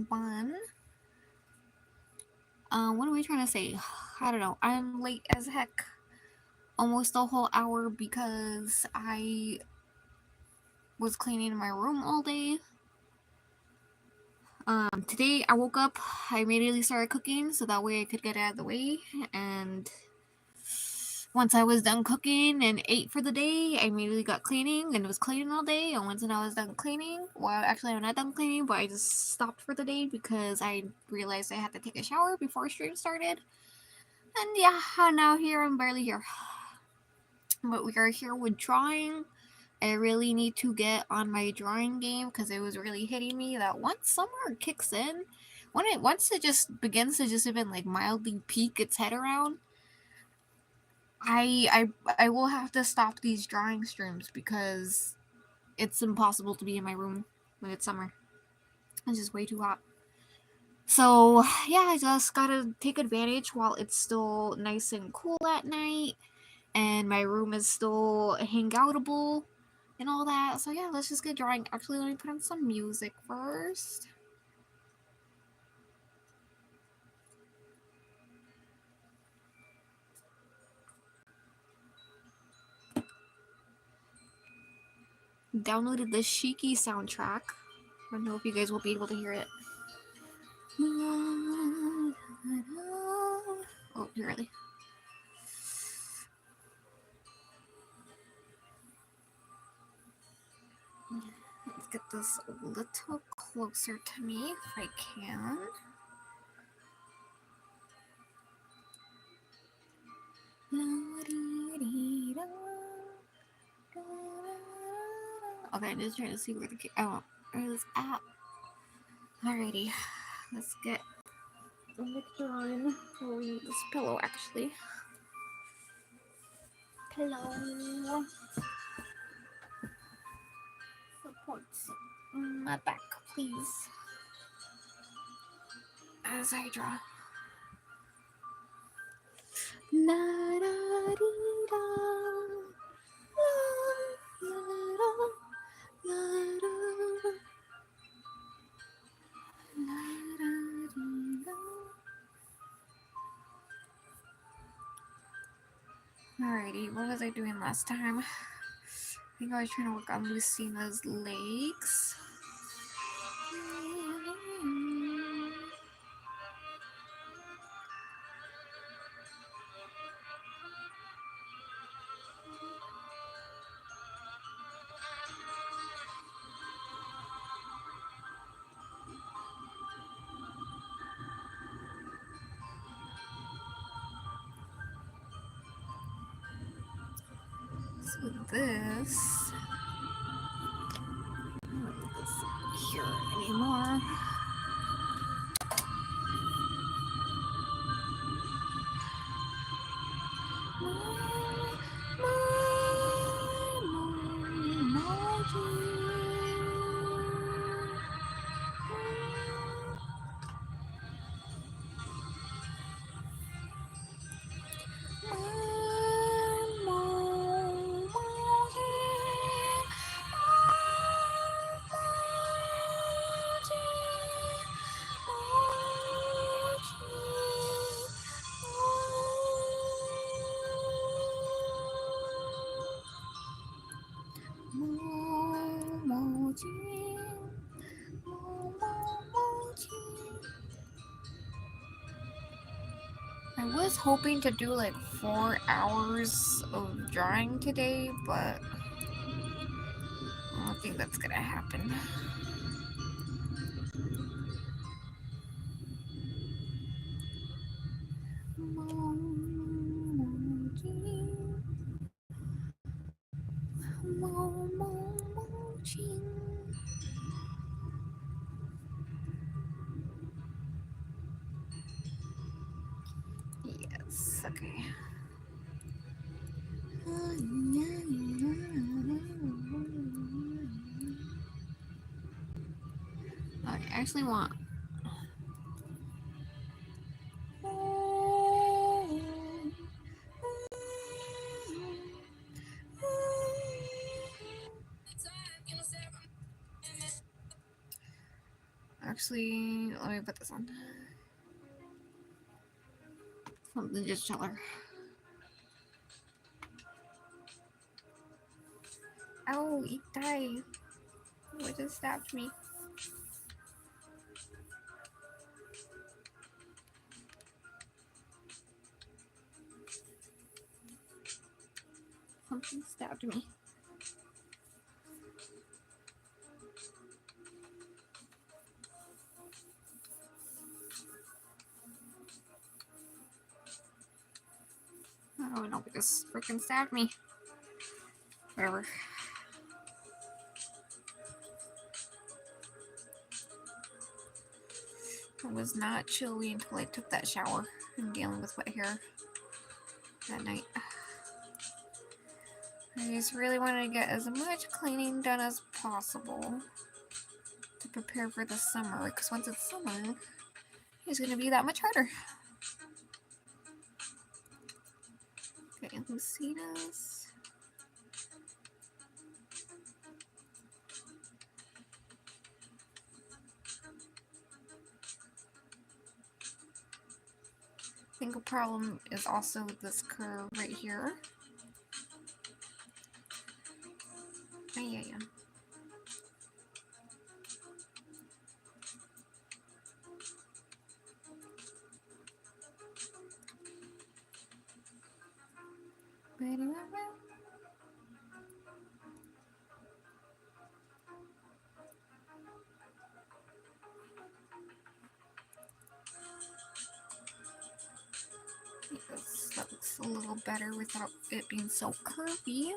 bun. What are we trying to say? I don't know. I'm late as heck. Almost a whole hour because I was cleaning my room all day. Today I woke up, I immediately started cooking so that way I could get it out of the way. And once I was done cooking and ate for the day, I immediately got cleaning and was cleaning all day. And once I was done cleaning, well, actually I'm not done cleaning, but I just stopped for the day because I realized I had to take a shower before stream started. And yeah, now here I'm barely here. But we are here with drawing. I really need to get on my drawing game because it was really hitting me that once summer kicks in, once it just begins to just even like mildly peek its head around, I will have to stop these drawing streams because it's impossible to be in my room when it's summer. It's just way too hot. So yeah, I just gotta take advantage while it's still nice and cool at night and my room is still hangoutable and all that. So yeah, let's just get drawing. Actually, let me put on some music first. Downloaded the Shiki soundtrack. I don't know if you guys will be able to hear it. Oh, really? Let's get this a little closer to me if I can. Okay, I'm just trying to see where the where this at. Alrighty, let's get Victor on. Oh, we need this pillow actually. Pillow supports my back, please. As I draw. Alrighty, what was I doing last time? I think I was trying to work on Lucina's legs. So this, I don't put this here anymore. I was hoping to do like 4 hours of drawing today, but I don't think that's gonna happen. Yes, okay. I actually want. actually, let me put this on. Something just chiller. Oh, Itai. What just stabbed me? Something stabbed me. Oh no, it just freaking stabbed me. Whatever. It was not chilly until I took that shower and dealing with wet hair that night. I just really wanted to get as much cleaning done as possible to prepare for the summer, because once it's summer, it's going to be that much harder. Okay, Lucina's. I think a problem is also this curve right here. Yeah. Yes, that looks a little better without it being so curvy.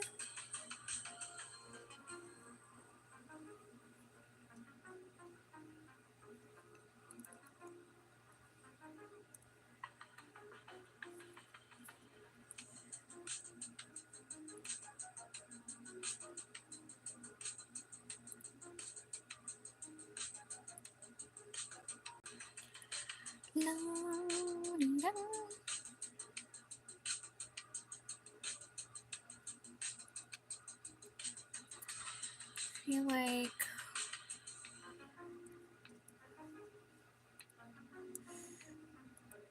I feel like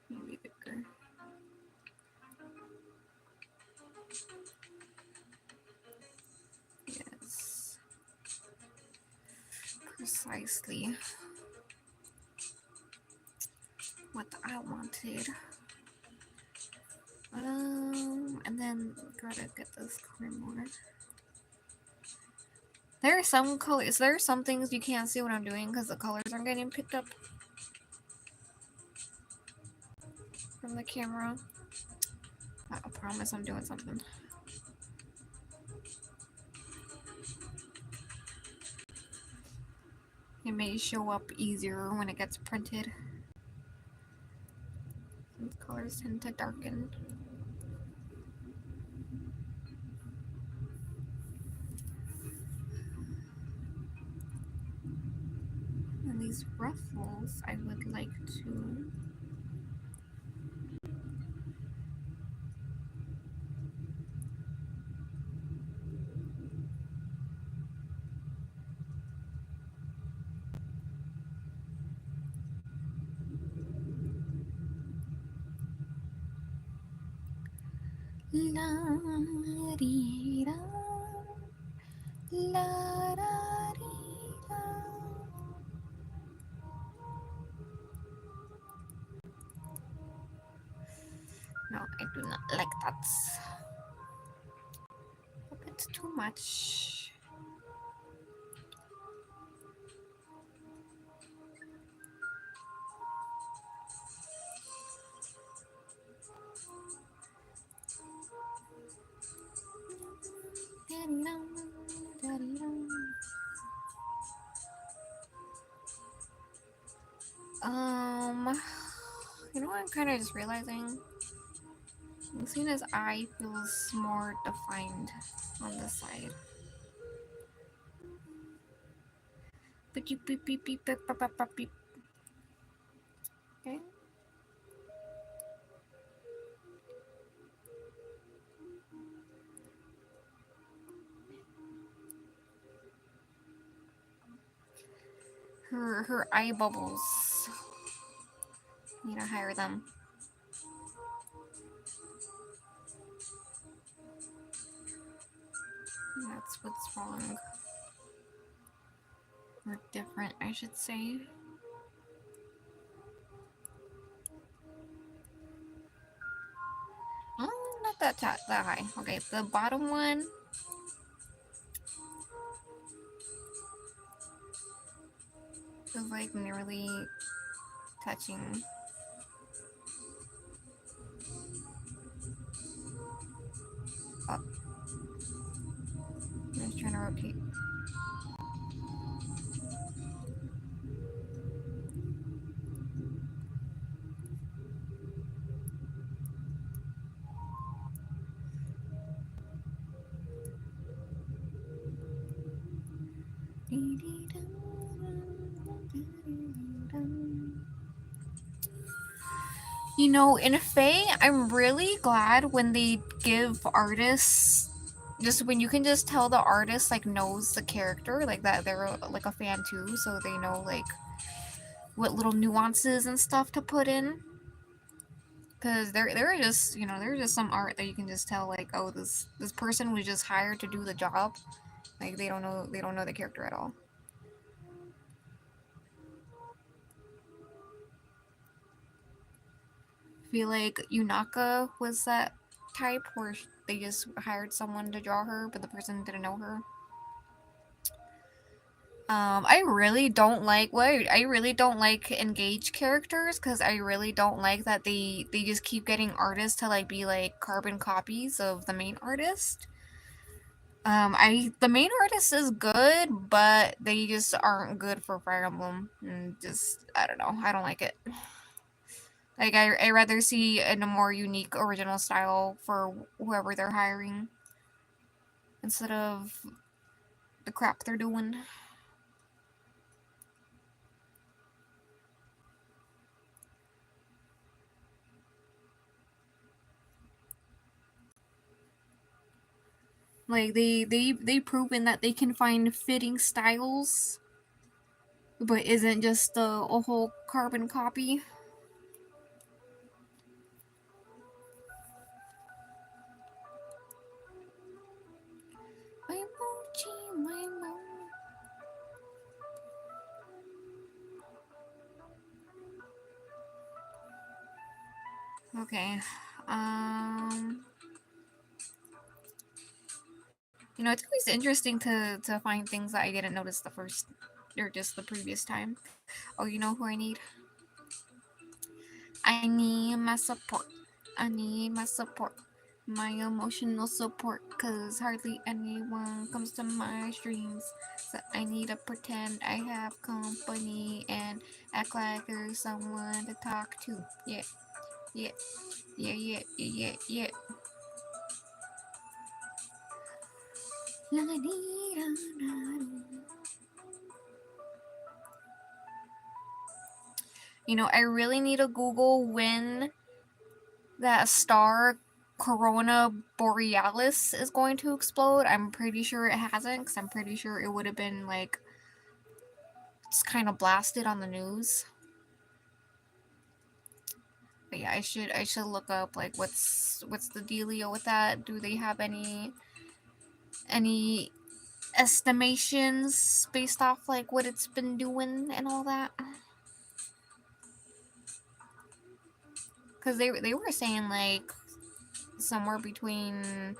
maybe bigger. Yes, precisely what I wanted. And then gotta get this color more. There are some colors. There are some things you can't see what I'm doing because the colors aren't getting picked up from the camera. I promise I'm doing something. It may show up easier when it gets printed. These colors tend to darken. And these ruffles, I would like to la dee da la da dee da. No, I do not like that. A bit too much. You know what I'm kind of just realizing? Lucina's eye feels more defined on this side. Beep, beep, beep, beep, beep, beep, beep, beep. Okay. Her eye bubbles. Need to hire them. That's what's wrong. Or different, I should say. Oh, not that high. Okay, the bottom one. Is like nearly touching. Oh. I'm just trying to rotate. You know, in Faye, I'm really glad when they give artists just when you can just tell the artist like knows the character, like that they're like a fan too, so they know like what little nuances and stuff to put in. Cause there are just there's just some art that you can just tell like, oh, this person was just hired to do the job. Like they don't know the character at all. I feel like Yunaka was that type where they just hired someone to draw her, but the person didn't know her. I really don't like engaged characters because I really don't like that they just keep getting artists to like be like carbon copies of the main artist. The main artist is good, but they just aren't good for Fire Emblem, and just I don't know, I don't like it. Like I rather see a more unique original style for whoever they're hiring instead of the crap they're doing. Like they've proven that they can find fitting styles, but isn't just a whole carbon copy. My mochi, my mo. Okay. You know, it's always interesting to find things that I didn't notice the first or just the previous time. Oh, you know who I need? I need my support. I need my support. My emotional support, cause hardly anyone comes to my streams. So I need to pretend I have company and act like there's someone to talk to. Yeah. Yeah. Yeah, yeah, yeah, yeah. You know, I really need to Google when that star Corona Borealis is going to explode. I'm pretty sure it hasn't, because I'm pretty sure it would have been like it's kind of blasted on the news. But yeah, I should look up like what's the dealio with that. Do they have any estimations based off like what it's been doing and all that? Because they were saying like somewhere between,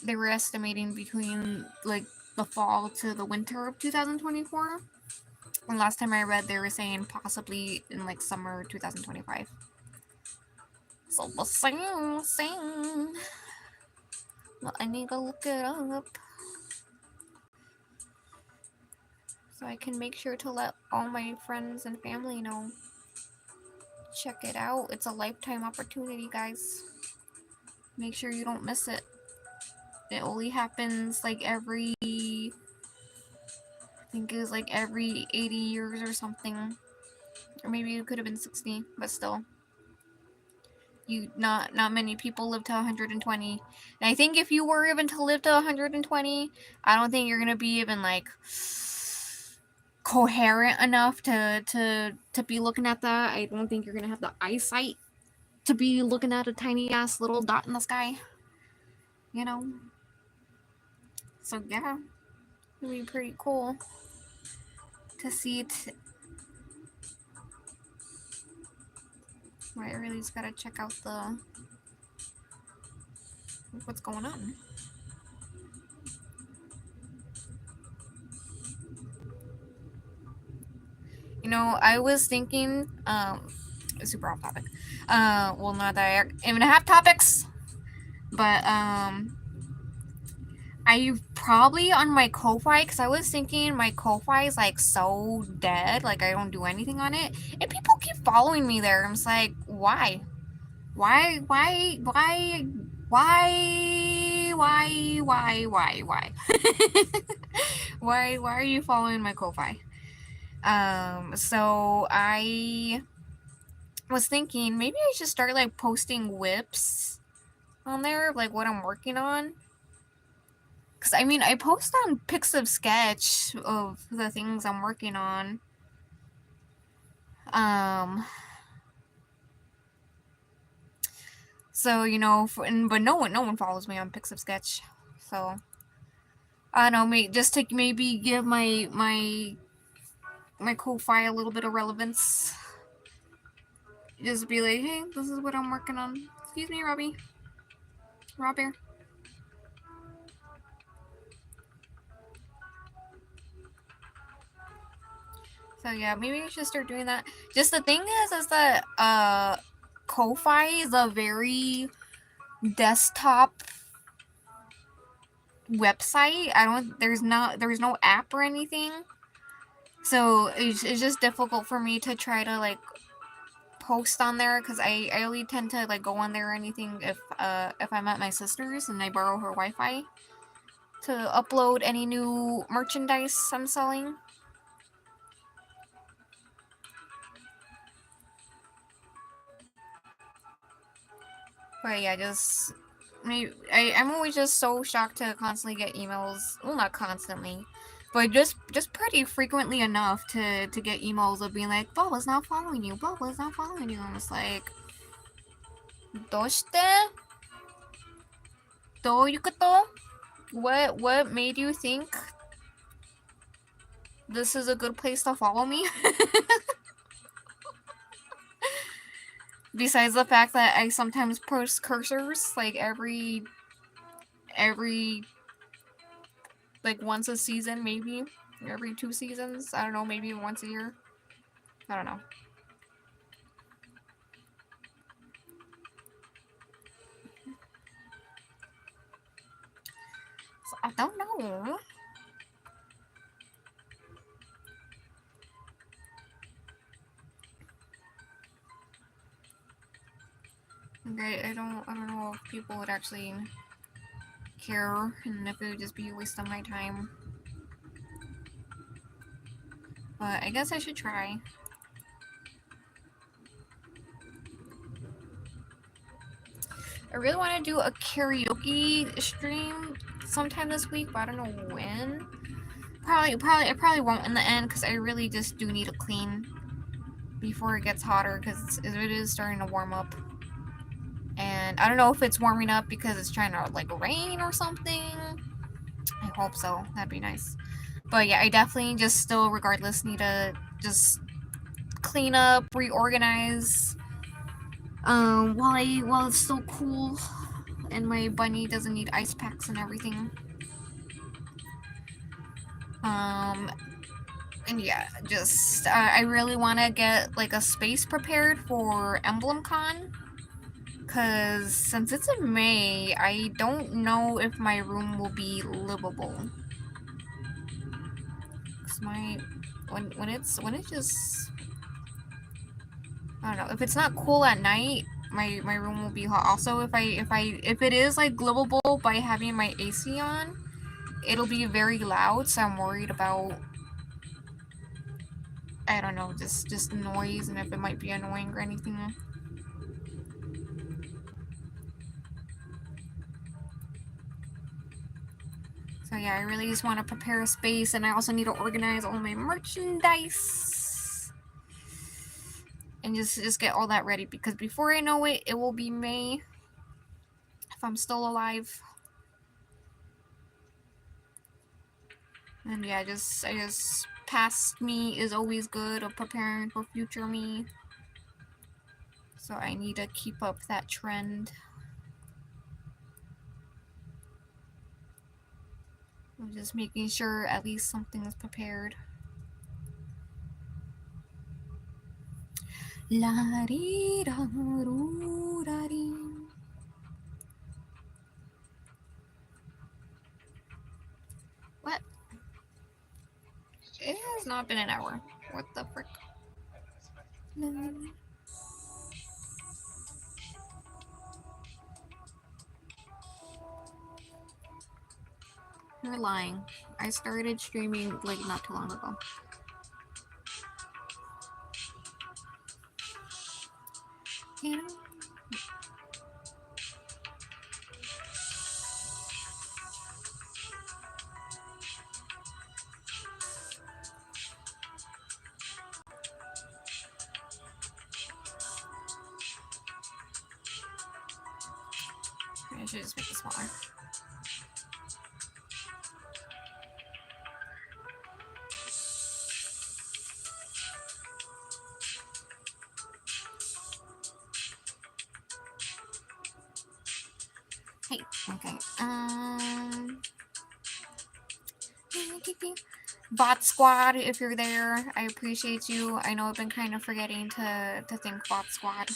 they were estimating between like the fall to the winter of 2024. And last time I read, they were saying possibly in like summer 2025. So we'll see. Well, I need to look it up so I can make sure to let all my friends and family know. Check it out. It's a lifetime opportunity, guys. Make sure you don't miss it. It only happens like every, I think it was like every 80 years or something. Or maybe it could have been 60, but still. Not many people live to 120. And I think if you were even to live to 120, I don't think you're gonna be even like coherent enough to be looking at that. I don't think you're gonna have the eyesight to be looking at a tiny ass little dot in the sky. You know? So yeah, it'd be pretty cool to see it. I really just gotta check out what's going on. You know, I was thinking, super off topic. Well, not that I even have topics, but I probably on my Ko-Fi, because I was thinking my Ko-Fi is like so dead, like I don't do anything on it, and people keep following me there. I'm just like, why? Why? Why are you following my Ko-Fi? So I was thinking maybe I should start like posting whips on there, like what I'm working on. Cause I mean, I post on Pixabsketch of the things I'm working on. So you know, but no one follows me on Pixabsketch. So I don't know, just to maybe give my Ko-Fi a little bit of relevance. Just be like, hey, this is what I'm working on. Excuse me, Robbie. Rob here. So yeah, maybe I should start doing that. Just the thing is that Ko-Fi is a very desktop website. There's no app or anything. So it's just difficult for me to try to like post on there, because I only tend to like go on there or anything if I'm at my sister's and I borrow her Wi-Fi to upload any new merchandise I'm selling. But yeah, just I'm always just so shocked to constantly get emails. Well, not constantly, but just pretty frequently enough to get emails of being like, Bubba's not following you. Bubba's not following you. I'm just like, doshite? Doyukoto? What made you think this is a good place to follow me? Besides the fact that I sometimes post cursors like every like once a season, maybe every 2 seasons. I don't know, maybe once a year. I don't know. So I don't know. Okay, I don't know if people would actually care and if it would just be a waste of my time. But I guess I should try. I really want to do a karaoke stream sometime this week, but I don't know when. I probably won't in the end, because I really just do need to clean before it gets hotter, because it is starting to warm up. And I don't know if it's warming up because it's trying to like rain or something. I hope so. That'd be nice. But yeah, I definitely just still regardless need to just clean up, reorganize. While it's still cool and my bunny doesn't need ice packs and everything. And yeah, just I really want to get like a space prepared for EmblemCon, because since it's in May, I don't know if my room will be livable. Cause when it's just, I don't know, if it's not cool at night, my room will be hot. Also, if it is like livable by having my AC on, it'll be very loud, so I'm worried about, I don't know, just noise and if it might be annoying or anything. So yeah, I really just want to prepare a space, and I also need to organize all my merchandise. And just get all that ready, because before I know it, it will be May. If I'm still alive. And yeah, I just past me is always good of preparing for future me. So I need to keep up that trend. I'm just making sure at least something is prepared. La dee da roo da dee. What? It has not been an hour. What the frick? No. You're lying. I started streaming like not too long ago. You know? I should just make it smaller. Hey, okay. Bot Squad, if you're there, I appreciate you. I know I've been kind of forgetting to thank Bot Squad.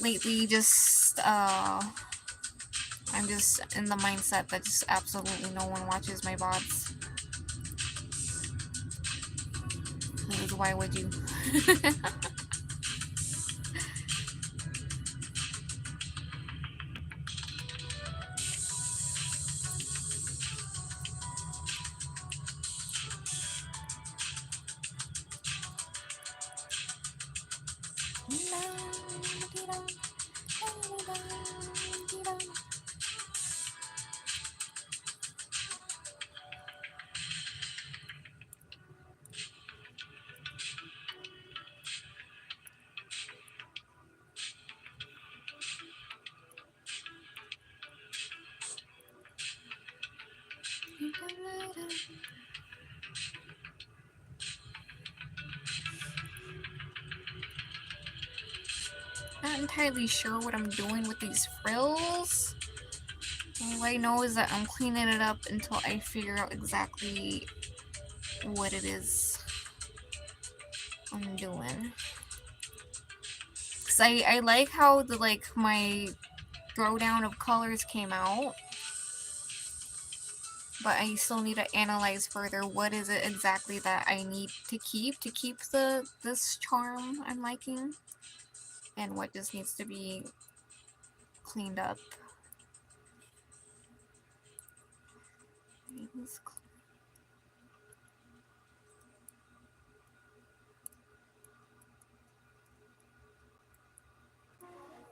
Lately, I'm just in the mindset that just absolutely no one watches my VODs. Because why would you? Not entirely sure what I'm doing with these frills. All I know is that I'm cleaning it up until I figure out exactly what it is I'm doing. Cause I like how my throwdown of colors came out. But I still need to analyze further what is it exactly that I need to keep this charm I'm liking, and what just needs to be cleaned up.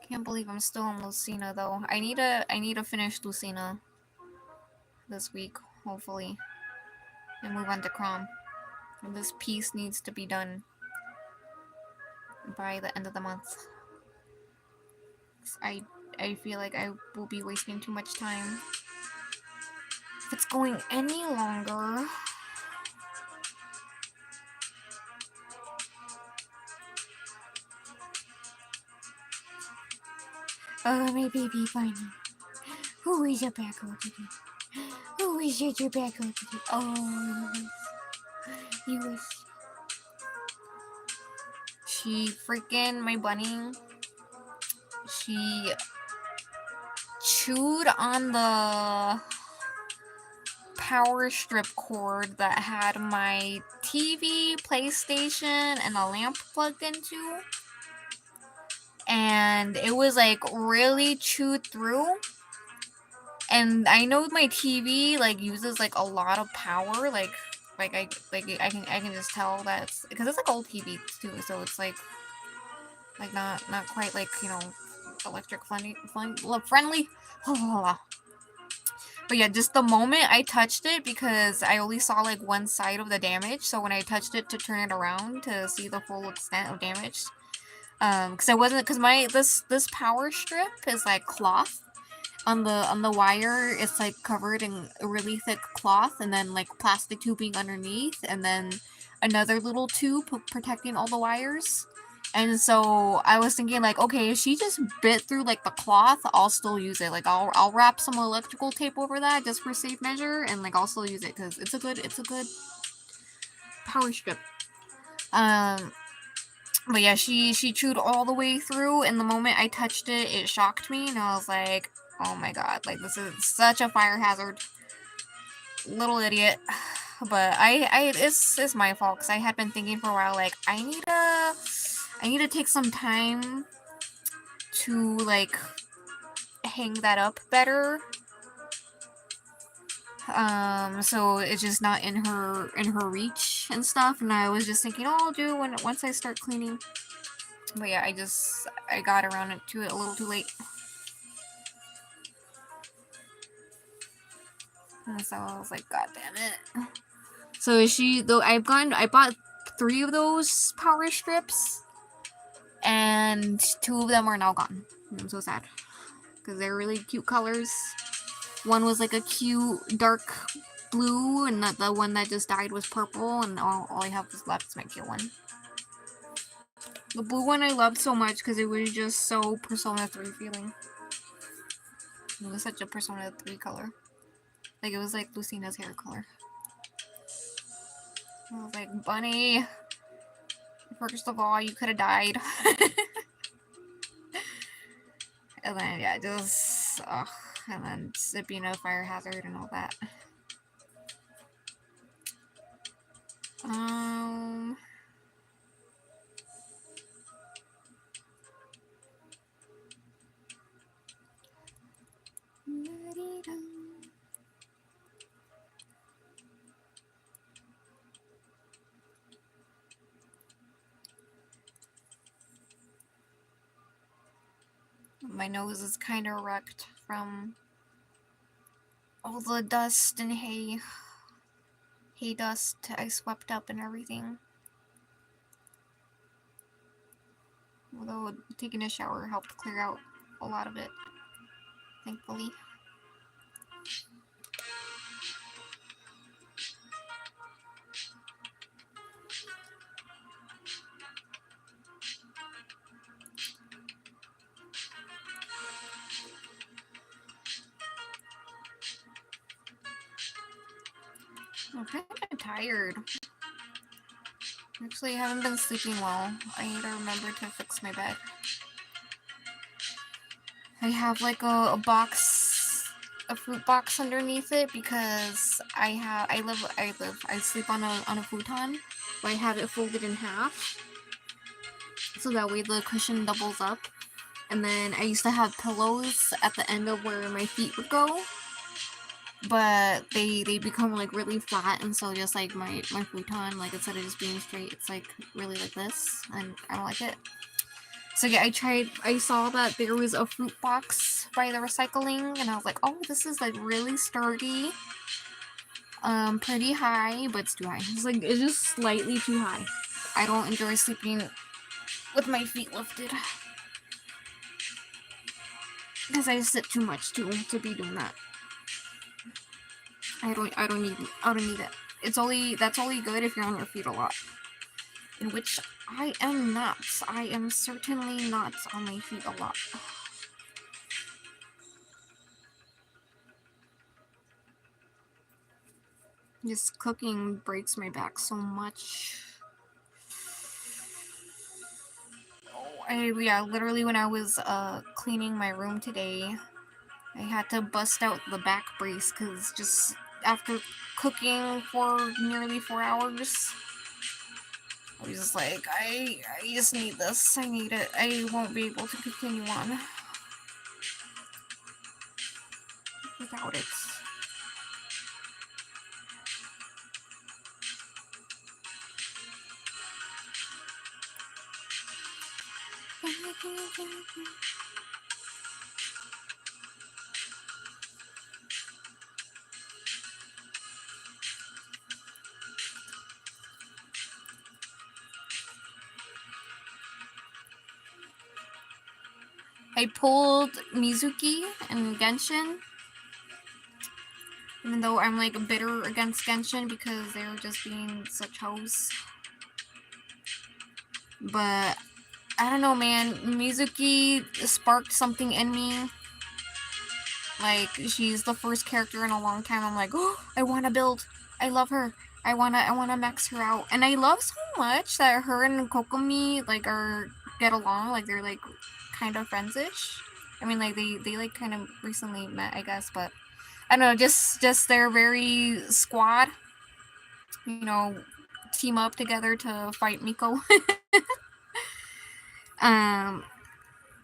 Can't believe I'm still on Lucina though. I need to finish Lucina this week, hopefully, and move on to Crom. And this piece needs to be done by the end of the month. I feel like I will be wasting too much time if it's going any longer. Oh, my baby bunny. Who is your back today? Who is your back today? Oh, you was. She freaking, my bunny, she chewed on the power strip cord that had my TV, PlayStation, and a lamp plugged into. And it was like really chewed through. And I know my TV like uses like a lot of power, I can just tell that it's because it's like old TV too, so it's like not quite like, you know, electric friendly. But But yeah, just the moment I touched it, because I only saw like one side of the damage, so when I touched it to turn it around to see the full extent of damage, because I wasn't, because my this power strip is like cloth. On the wire, it's like covered in a really thick cloth, and then like plastic tubing underneath, and then another little tube protecting all the wires. And so I was thinking like, okay, if she just bit through like the cloth, I'll still use it. Like I'll wrap some electrical tape over that just for safe measure, and like I'll still use it because it's a good power strip. But yeah, she chewed all the way through, and the moment I touched it, it shocked me, and I was like, oh my god, like this is such a fire hazard. Little idiot. But it's my fault, because I had been thinking for a while, like, I need to take some time to, like, hang that up better. So it's just not in her reach and stuff, and I was just thinking, oh, I'll do it once I start cleaning. But yeah, I got around to it a little too late. And so I was like, god damn it. So I bought 3 of those power strips, and 2 of them are now gone. I'm so sad, because they're really cute colors. One was like a cute dark blue, and the one that just died was purple, and all I have left is my cute one. The blue one I loved so much because it was just so Persona 3 feeling. It was such a Persona 3 color. Like, it was like Lucina's hair color. I was like, Bunny, first of all, you could have died. And then, yeah, just, and then it being a fire hazard and all that. My nose is kind of wrecked from all the dust and hay dust I swept up and everything. Although taking a shower helped clear out a lot of it, thankfully. I'm kind of tired. Actually, I haven't been sleeping well. I need to remember to fix my bed. I have like a fruit box underneath it, because I sleep on a futon, but I have it folded in half, so that way the cushion doubles up. And then I used to have pillows at the end of where my feet would go, but they become like really flat, and so just like my futon, like instead of just being straight, it's like really like this, and I don't like it. So yeah, I saw that there was a fruit box by the recycling, and I was like, oh, this is like really sturdy. Pretty high, but it's too high. It's just slightly too high. I don't enjoy sleeping with my feet lifted, because I sit too much to be doing that. I don't need it. That's only good if you're on your feet a lot. In which I am not. I am certainly not on my feet a lot. Just cooking breaks my back so much. Literally when I was cleaning my room today, I had to bust out the back brace, because just after cooking for nearly 4 hours, I was just like, I just need this. I need it. I won't be able to continue on without it. I pulled Mizuki and Genshin. Even though I'm like bitter against Genshin because they were just being such hoes. But I don't know, man. Mizuki sparked something in me. Like, she's the first character in a long time I'm like, oh, I want to build. I love her. I wanna max her out. And I love so much that her and Kokomi like get along. Like they're like kind of friends-ish. I mean, like they like kind of recently met, I guess, but I don't know. Just they're very squad. You know, team up together to fight Miko.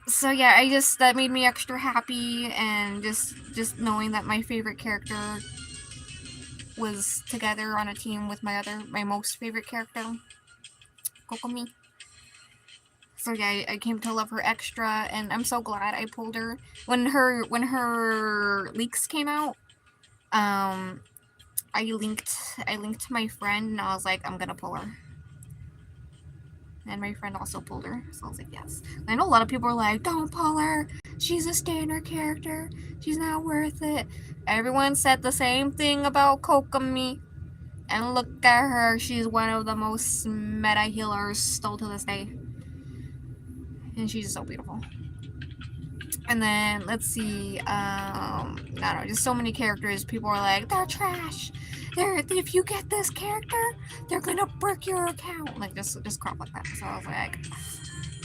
So yeah, that made me extra happy, and just knowing that my favorite character was together on a team with my most favorite character, Kokomi. So yeah, I came to love her extra, and I'm so glad I pulled her when her leaks came out. I linked my friend, and I was like, I'm gonna pull her. And my friend also pulled her, so I was like, yes. I know a lot of people are like, don't pull her. She's a standard character. She's not worth it. Everyone said the same thing about Kokomi. And look at her. She's one of the most meta healers still to this day. And she's so beautiful. And then, let's see, I don't know, just so many characters. People are like, they're trash. If you get this character, they're gonna brick your account. Like, just crap like that. So I was like,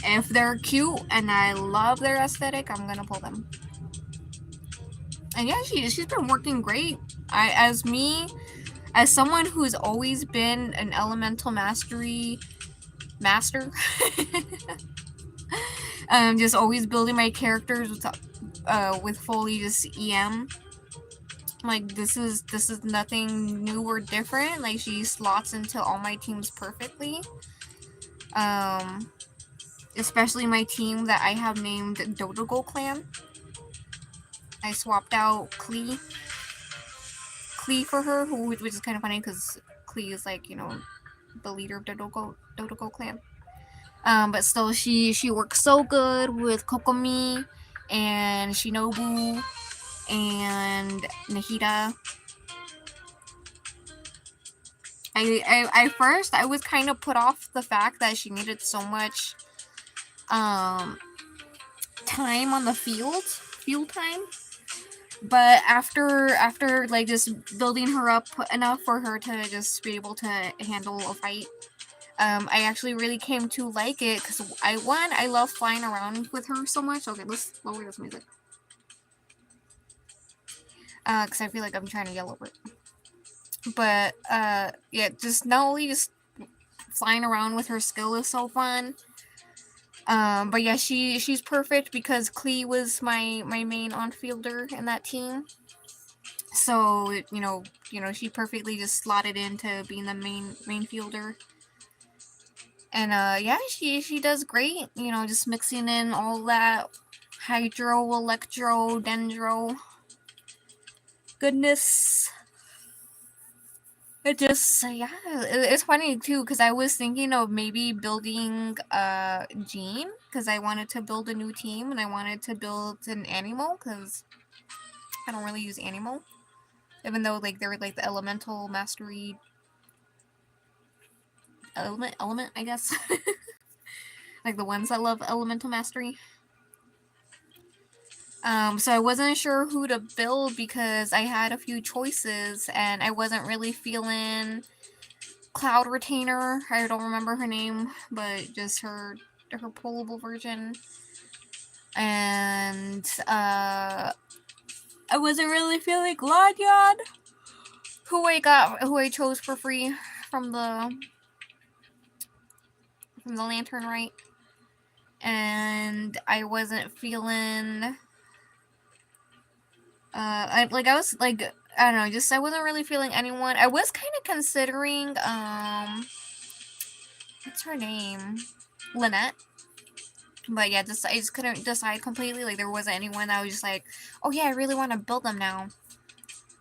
if they're cute and I love their aesthetic, I'm gonna pull them. And yeah, she's been working great. As someone who's always been an elemental mastery master, just always building my characters with fully just EM. Like, this is nothing new or different. Like, she slots into all my teams perfectly. Especially my team that I have named Dodogo Clan. I swapped out Klee for her, which is kind of funny because Klee is like, you know, the leader of Dodogo Clan. But still, she works so good with Kokomi and Shinobu and Nahida. I first I was kind of put off the fact that she needed so much time on the field time, but after like just building her up enough for her to just be able to handle a fight, I actually really came to like it because I love flying around with her so much. Okay, let's lower this music because I feel like I'm trying to yell over it. But yeah, just not only just flying around with her skill is so fun. But yeah, she's perfect because Klee was my main on-fielder in that team. So you know she perfectly just slotted into being the main fielder. And yeah, she does great. You know, just mixing in all that hydro, electro, dendro goodness. It just, yeah, it's funny too because I was thinking of maybe building Jean because I wanted to build a new team and I wanted to build an Anemo because I don't really use Anemo, even though like they're like the elemental mastery element I guess. Like the ones that love elemental mastery. So I wasn't sure who to build because I had a few choices and I wasn't really feeling Cloud Retainer. I don't remember her name, but just her pullable version. And I wasn't really feeling Gladion, who I chose for free from the Lantern Rite. And I wasn't feeling I was like, I don't know, just I wasn't really feeling anyone. I was kind of considering what's her name? Lynette. But yeah, I just couldn't decide completely. Like there wasn't anyone that was just like, oh yeah, I really want to build them now.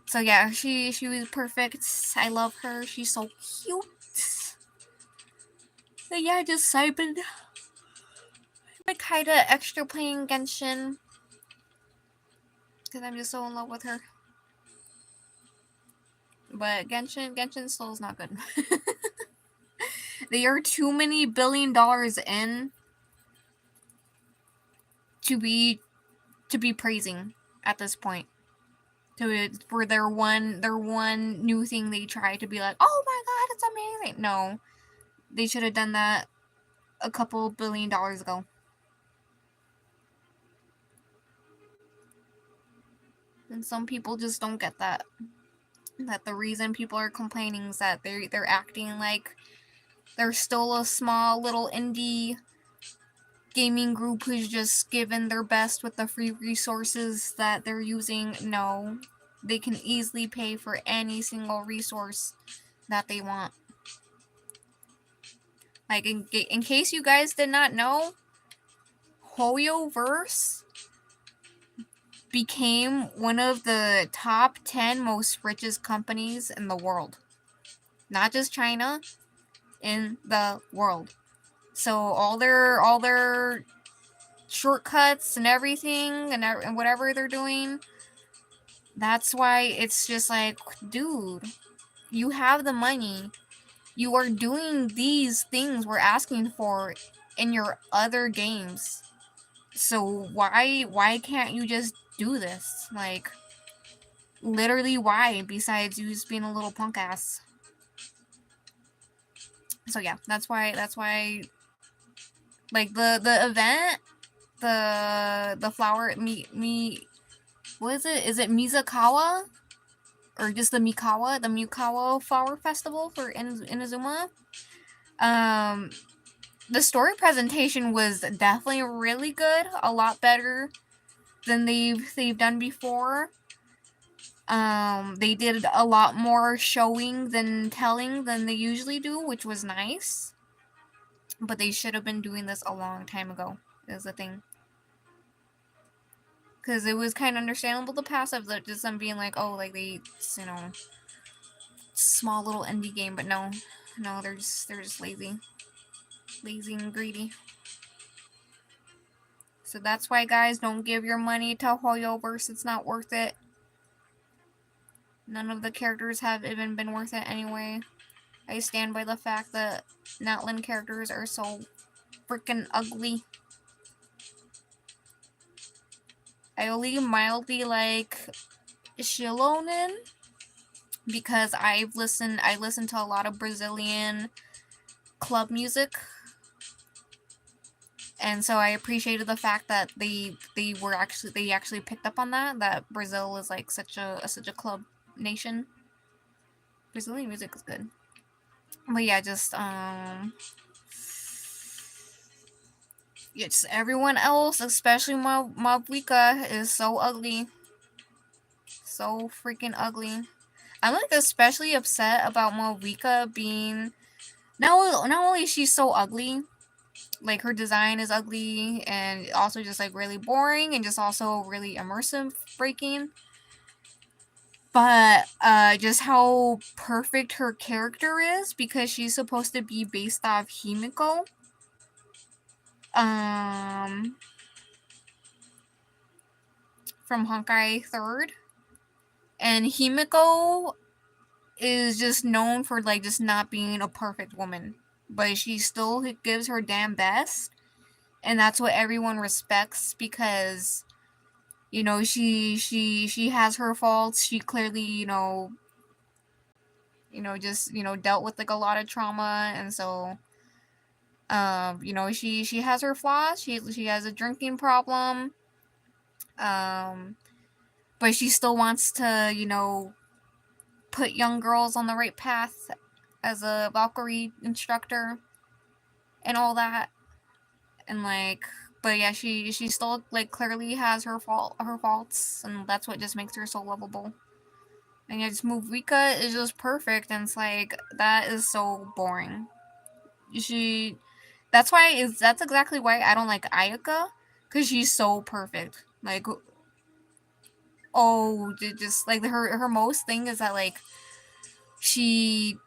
So yeah, she was perfect. I love her. She's so cute. But yeah, I just like kinda extra playing Genshin. Because I'm just so in love with her. But Genshin Soul's not good. They are too many $1 billion in to be praising at this point. For their one new thing they try to be like, oh my god, it's amazing. No. They should have done that a couple $1 billion ago. And some people just don't get that. That the reason people are complaining is that they're acting like they're still a small little indie gaming group who's just given their best with the free resources that they're using. No, they can easily pay for any single resource that they want. Like, in case you guys did not know, Hoyoverse became one of the top 10 most richest companies in the world. Not just China, in the world. So all their shortcuts and everything and whatever they're doing, that's why it's just like, dude, you have the money. You are doing these things we're asking for in your other games. So why can't you just do this? Like, literally why, besides you just being a little punk ass? So yeah, that's why like the event, the flower what is it? Is it Mizakawa? Or just the Mikawa Flower Festival for Inazuma? The story presentation was definitely really good, a lot better than they've done before. They did a lot more showing than telling than they usually do, which was nice. But they should have been doing this a long time ago, is the thing. Because it was kind of understandable the passive, just them being like, oh, like they, you know, small little indie game, but no, they're just lazy and greedy. So that's why, guys, don't give your money to Hoyoverse. It's not worth it. None of the characters have even been worth it anyway. I stand by the fact that Natlan characters are so freaking ugly. I only mildly like Shilonen because I listen to a lot of Brazilian club music, and so I appreciated the fact that they actually picked up on that Brazil is like such a club nation. Brazilian music is good, but yeah, just it's everyone else, especially Mabuika, is so ugly. So freaking ugly. I'm like especially upset about Mabuika being not only is she so ugly, like her design is ugly and also just like really boring and just also really immersive breaking. But just how perfect her character is because she's supposed to be based off Himiko. From Honkai 3rd. And Himiko is just known for like just not being a perfect woman. But she still gives her damn best. And that's what everyone respects because, you know, she has her faults. She clearly, just, dealt with like a lot of trauma, and so she has her flaws. She has a drinking problem. But she still wants to, put young girls on the right path as a Valkyrie instructor and all that. And like, but yeah, she still like clearly has her faults, and that's what just makes her so lovable. And yeah, just Mabuika is just perfect, and it's like that is so boring. That's exactly why I don't like Ayaka, because she's so perfect. Like, oh, just like her most thing is that like she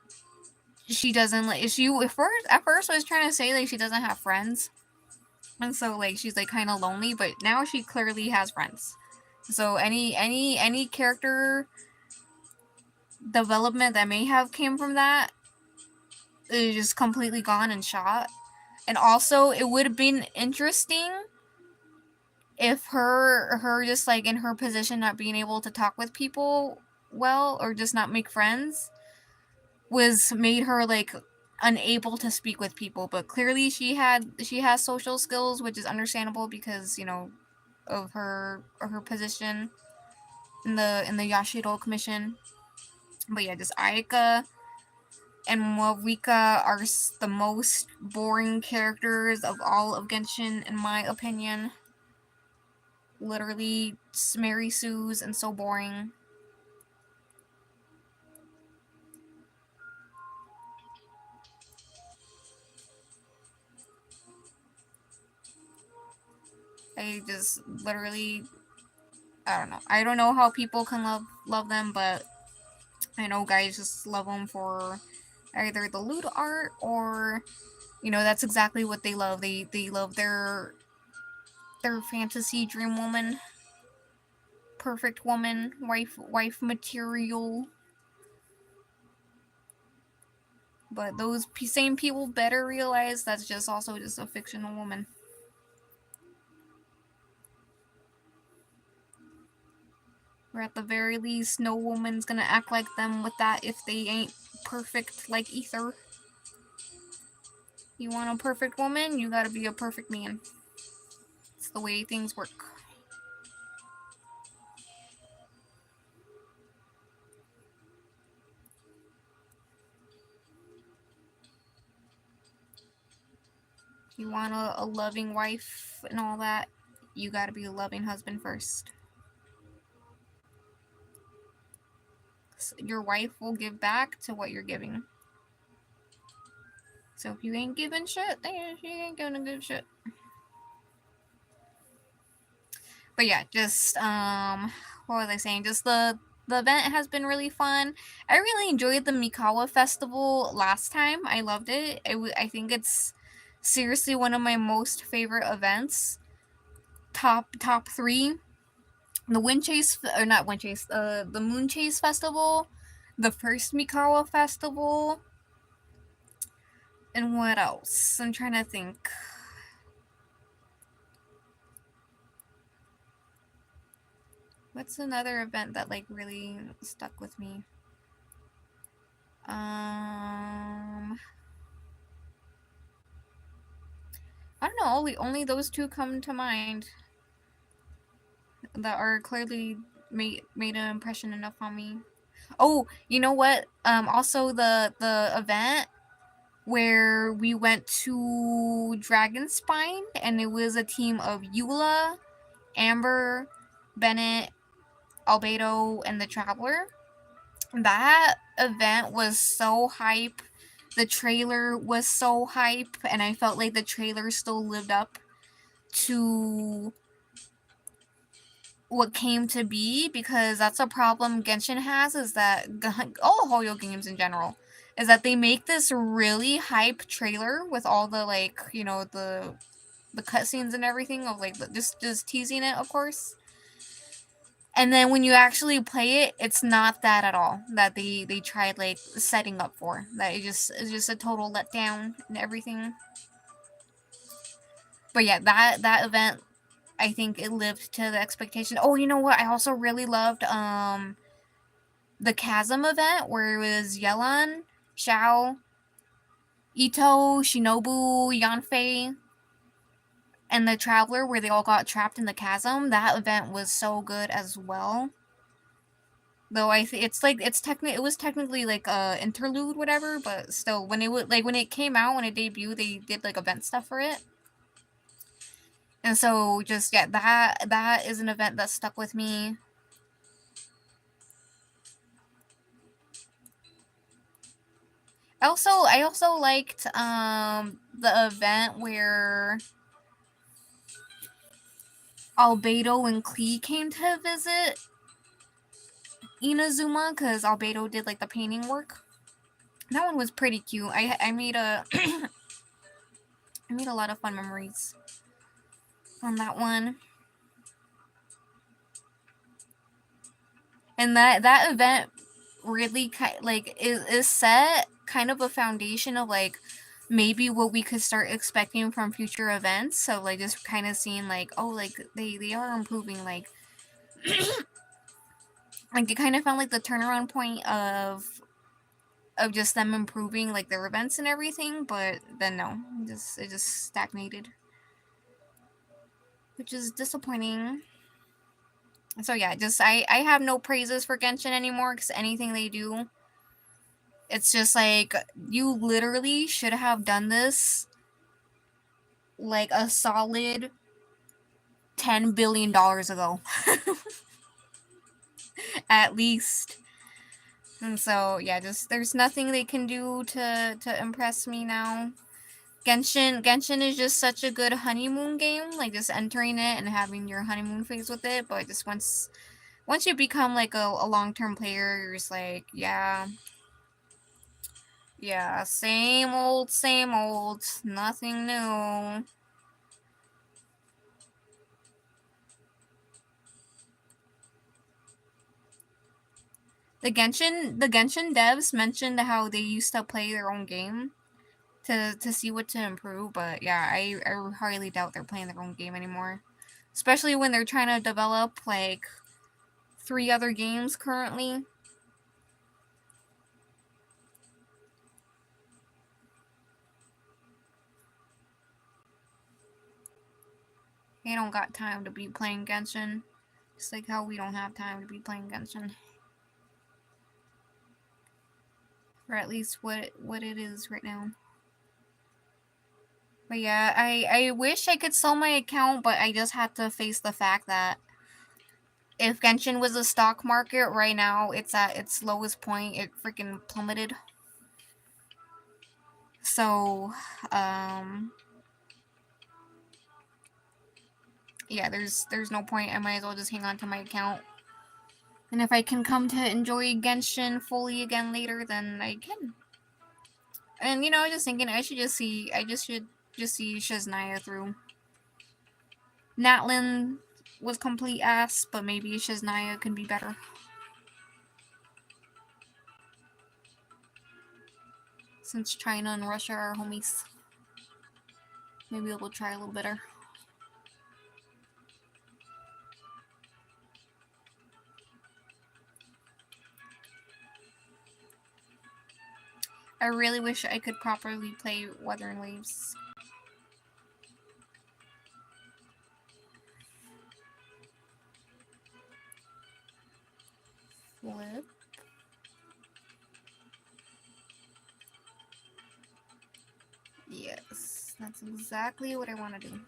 doesn't like at first I was trying to say like she doesn't have friends, And so like she's like kind of lonely, but now she clearly has friends. So any character development that may have came from that is just completely gone and shot. And also it would have been interesting if her just like in her position not being able to talk with people well or just not make friends was made her like unable to speak with people, but clearly she has social skills, which is understandable because, you know, of her position in the Yashiro Commission. But yeah, just Aika and Morika are the most boring characters of all of Genshin, in my opinion. Literally, Mary Sue's and so boring. I just literally, I don't know. I don't know how people can love them, but I know guys just love them for either the lewd art or, you know, that's exactly what they love. They love their fantasy dream woman, perfect woman, wife material. But those same people better realize that's just also just a fictional woman. Or at the very least, no woman's gonna act like them with that if they ain't perfect like Ether. You want a perfect woman, you gotta be a perfect man. It's the way things work. You want a loving wife and all that, you gotta be a loving husband first. Your wife will give back to what you're giving. So if you ain't giving shit, then she ain't gonna give shit. But yeah, just what was I saying? Just the event has been really fun. I really enjoyed the Mikawa Festival last time. I loved it. I think it's seriously one of my most favorite events. Top 3. The Wind Chase, or not Wind Chase, the Moon Chase Festival, the first Mikawa Festival, and what else? I'm trying to think. What's another event that like really stuck with me? I don't know. Only those two come to mind that are clearly made an impression enough on me. Oh, you know what? Also the event where we went to Dragonspine and it was a team of Eula, Amber, Bennett, Albedo, and the Traveler. That event was so hype. The trailer was so hype, and I felt like the trailer still lived up to what came to be, because that's a problem Genshin has, is that all Hoyo games in general is that they make this really hype trailer with all the like, you know, the cutscenes and everything of like just teasing it, of course. And then when you actually play it, it's not that at all that they tried like setting up for. That it's just a total letdown and everything. But yeah, that event, I think it lived to the expectation. Oh, you know what? I also really loved the Chasm event where it was Yelan, Xiao, Ito, Shinobu, Yanfei, and the Traveler, where they all got trapped in the chasm. That event was so good as well. Though it's like it was technically like a interlude, whatever, but still, when it came out, when it debuted, they did like event stuff for it. And so just yeah, that is an event that stuck with me. I also liked the event where Albedo and Klee came to visit Inazuma, because Albedo did like the painting work. That one was pretty cute. I made a I made a lot of fun memories on that one. And that event really is set kind of a foundation of like maybe what we could start expecting from future events. So like just kind of seeing like, oh, like they are improving, like like it kind of felt like the turnaround point of just them improving like their events and everything, but then no, it just stagnated, which is disappointing. So yeah, just I have no praises for Genshin anymore, because anything they do, it's just like, you literally should have done this like a solid $10 billion ago. At least. And so yeah, just there's nothing they can do to impress me now. Genshin is just such a good honeymoon game, like just entering it and having your honeymoon phase with it, but just once you become like a long-term player, you're just like, yeah, same old, nothing new. The Genshin devs mentioned how they used to play their own game to see what to improve, but yeah, I highly doubt they're playing their own game anymore. Especially when they're trying to develop like 3 other games currently. They don't got time to be playing Genshin. Just like how we don't have time to be playing Genshin. Or at least what it is right now. But yeah, I wish I could sell my account, but I just had to face the fact that if Genshin was a stock market right now, it's at its lowest point. It freaking plummeted. So, yeah, there's no point. I might as well just hang on to my account. And if I can come to enjoy Genshin fully again later, then I can. And you know, I was just thinking I should just see Shaznia through. Natlin was complete ass, but maybe Shaznia can be better. Since China and Russia are homies, maybe we'll try a little better. I really wish I could properly play Wuthering Waves. Flip. Yes, that's exactly what I want to do.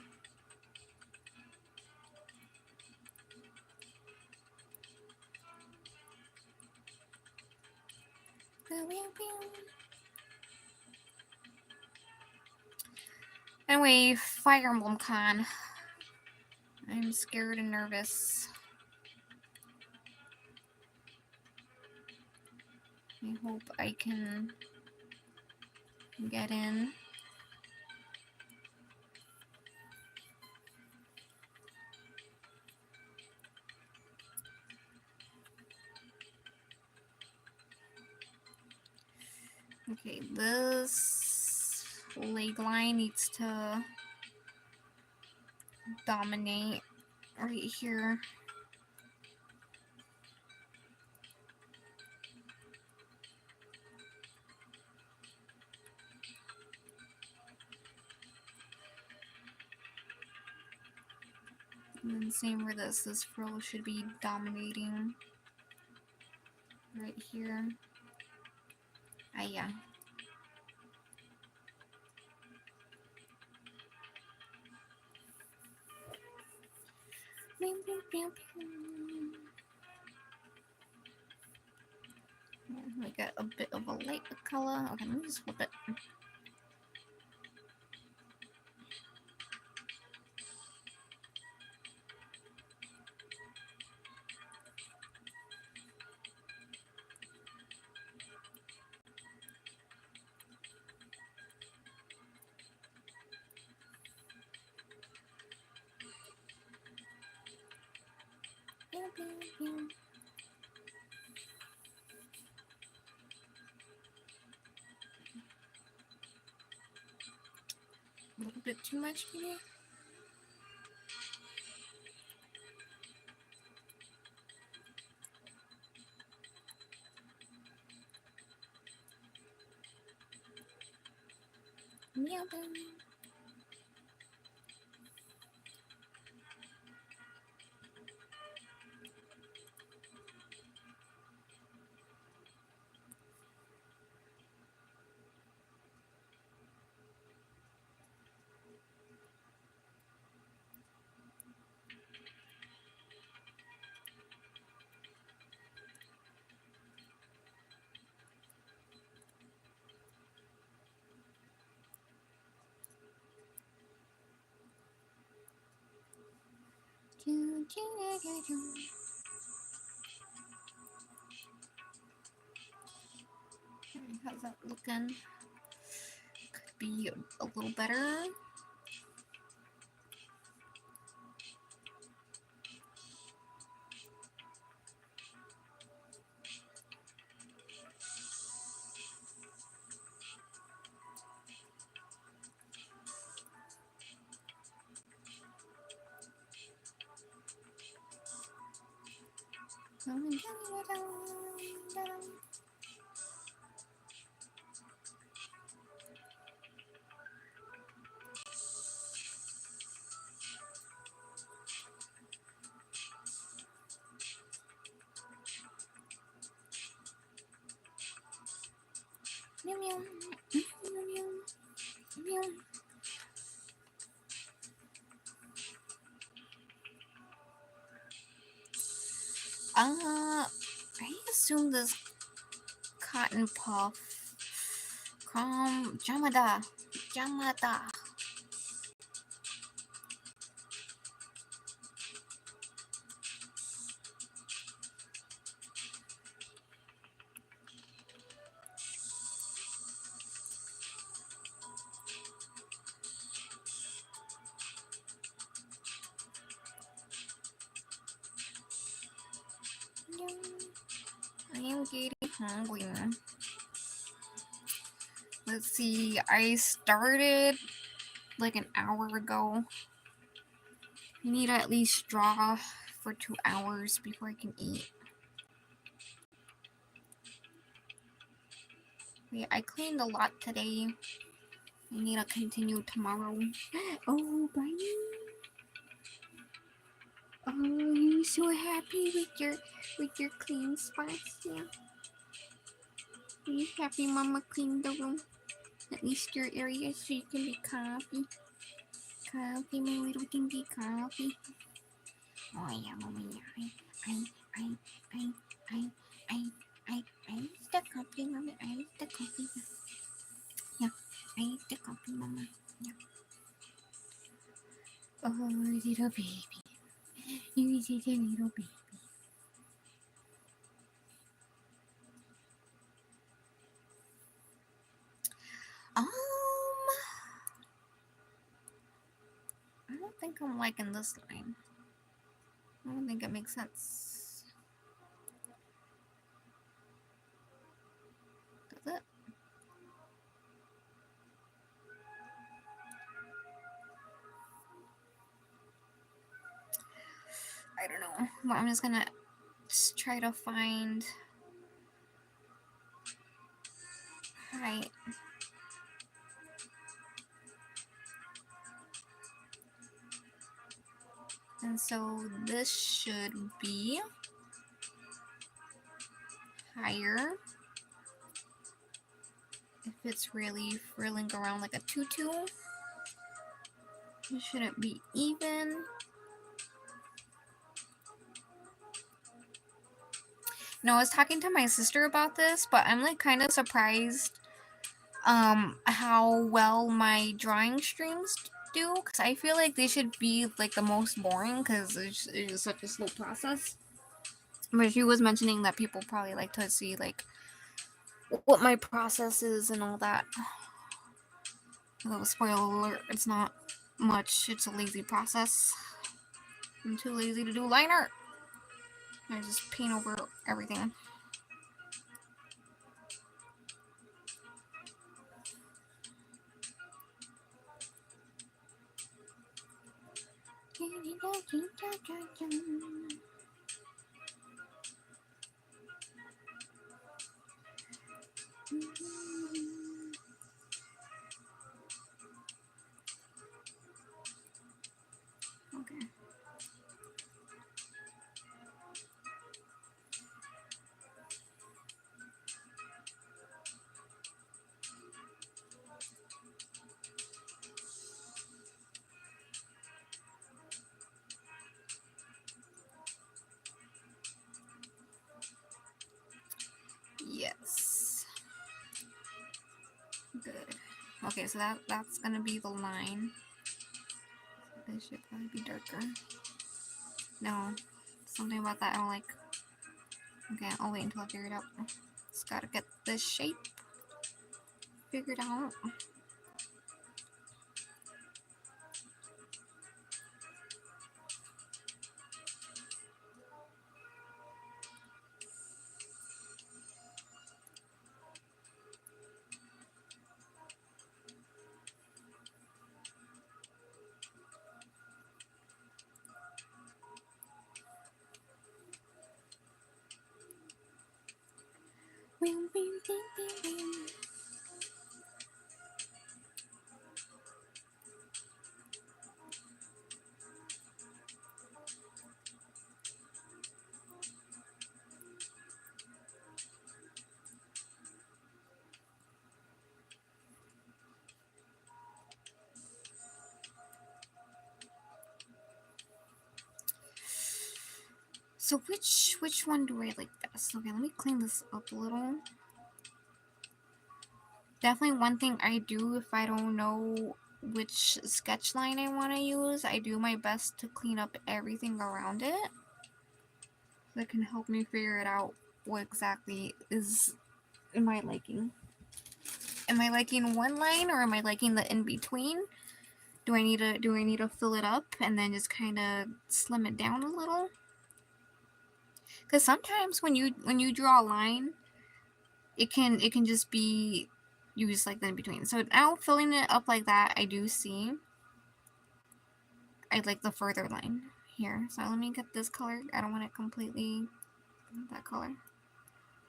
Anyway, Fire Emblem Con. I'm scared and nervous. I hope I can get in. Okay, this leg line needs to dominate right here. And then same for this frill should be dominating right here. Yeah. We got a bit of a light color. Okay, let me just flip it. A little bit too much, maybe? Meow. How's that looking? Could be a little better. Meow meow. Meow meow. Meow. I assume this cotton puff from Jamada. I am getting hungry. Let's see, I started like an hour ago. I need to at least draw for 2 hours before I can eat. Wait, I cleaned a lot today. I need to continue tomorrow. Oh, Brian. Oh, you're so happy with your clean spots, yeah. Are you happy Mama cleaned the room? At least your area so you can be comfy. Comfy, my little dinky comfy. Oh yeah, Mama, yeah. I used the coffee, Mama. I used the coffee. Yeah, I used the coffee, Mama. Yeah. Oh, little baby. You is a little baby. I don't think I'm liking this line. I don't think it makes sense. Does it? I don't know. Well, I'm just gonna try to find height. And so this should be higher if it's really frilling around like a tutu. It shouldn't be even. No, I was talking to my sister about this, but I'm like kind of surprised how well my drawing streams do, because I feel like they should be like the most boring because it's just such a slow process. But she was mentioning that people probably like to see like what my process is and all that. A little spoiler alert, it's not much, it's a lazy process. I'm too lazy to do line art. I just paint over everything. Okay. Yes. Good. Okay, so that's gonna be the line. This should probably be darker. No, something about that I don't like. Okay, I'll wait until I figure it out. Just gotta get this shape figured out. So which one do I like best? Okay, let me clean this up a little. Definitely one thing I do if I don't know which sketch line I want to use, I do my best to clean up everything around it. That can help me figure it out what exactly is am I liking. Am I liking one line or am I liking the in between? Do I need to fill it up and then just kind of slim it down a little? Because sometimes when you draw a line, it can just be used like the in between. So now filling it up like that, I do see I like the further line here. So let me get this color. I don't want it completely that color.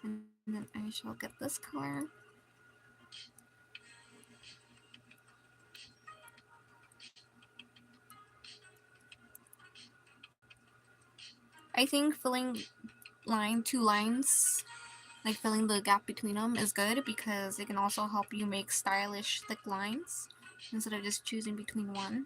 And then I shall get this color. I think filling two lines, like filling the gap between them is good because it can also help you make stylish thick lines instead of just choosing between one.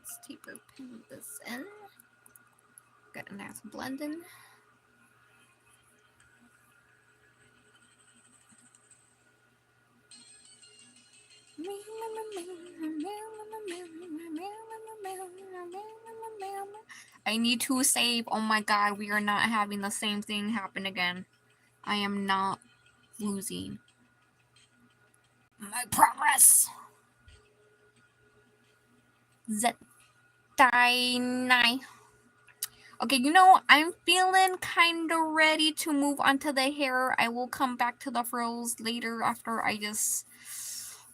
Let's taper pin this in. Got a nice blending. I need to save. Oh my god, we are not having the same thing happen again. I am not losing my progress. Zetai. Okay, you know, I'm feeling kind of ready to move on to the hair. I will come back to the frills later after I just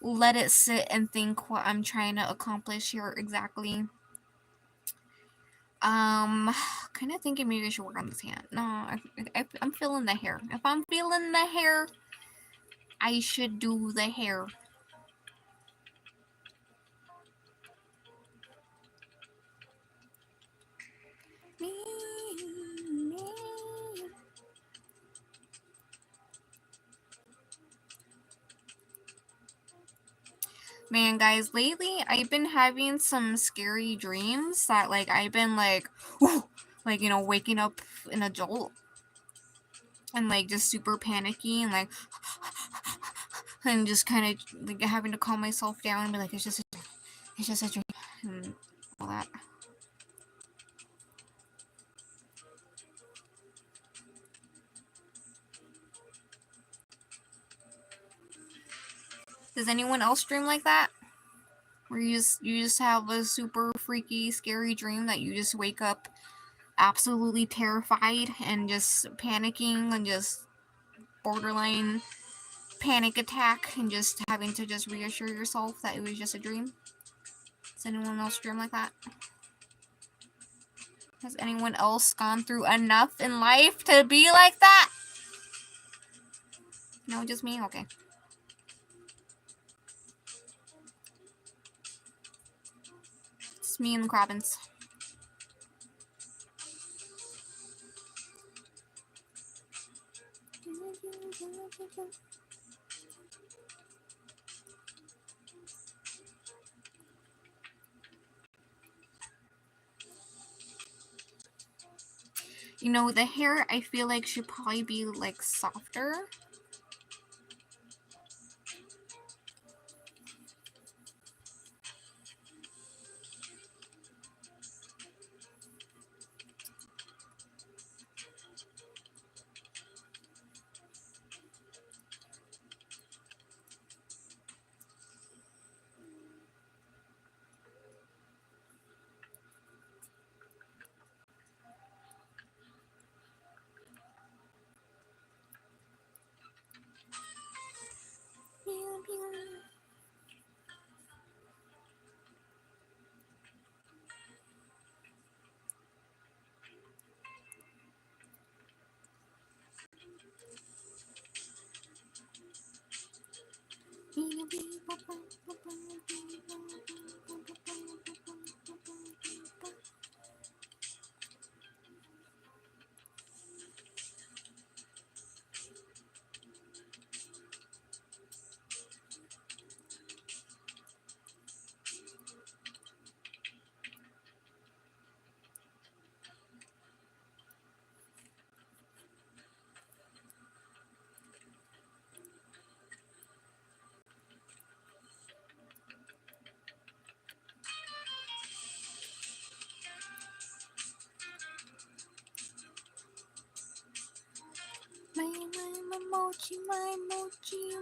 let it sit and think what I'm trying to accomplish here exactly. Kind of thinking maybe I should work on this hand. No, I'm feeling the hair. If I'm feeling the hair, I should do the hair. Man, guys, lately I've been having some scary dreams that, like, I've been like, whoo, like, you know, waking up in a jolt and like just super panicky and like and just kind of like having to calm myself down and be like, it's just a dream and all that. Does anyone else dream like that? Where you just have a super freaky, scary dream that you just wake up absolutely terrified and just panicking and just borderline panic attack and just having to just reassure yourself that it was just a dream? Does anyone else dream like that? Has anyone else gone through enough in life to be like that? No, just me? Okay. It's me and the Crabbins. You know, the hair I feel like should probably be like softer.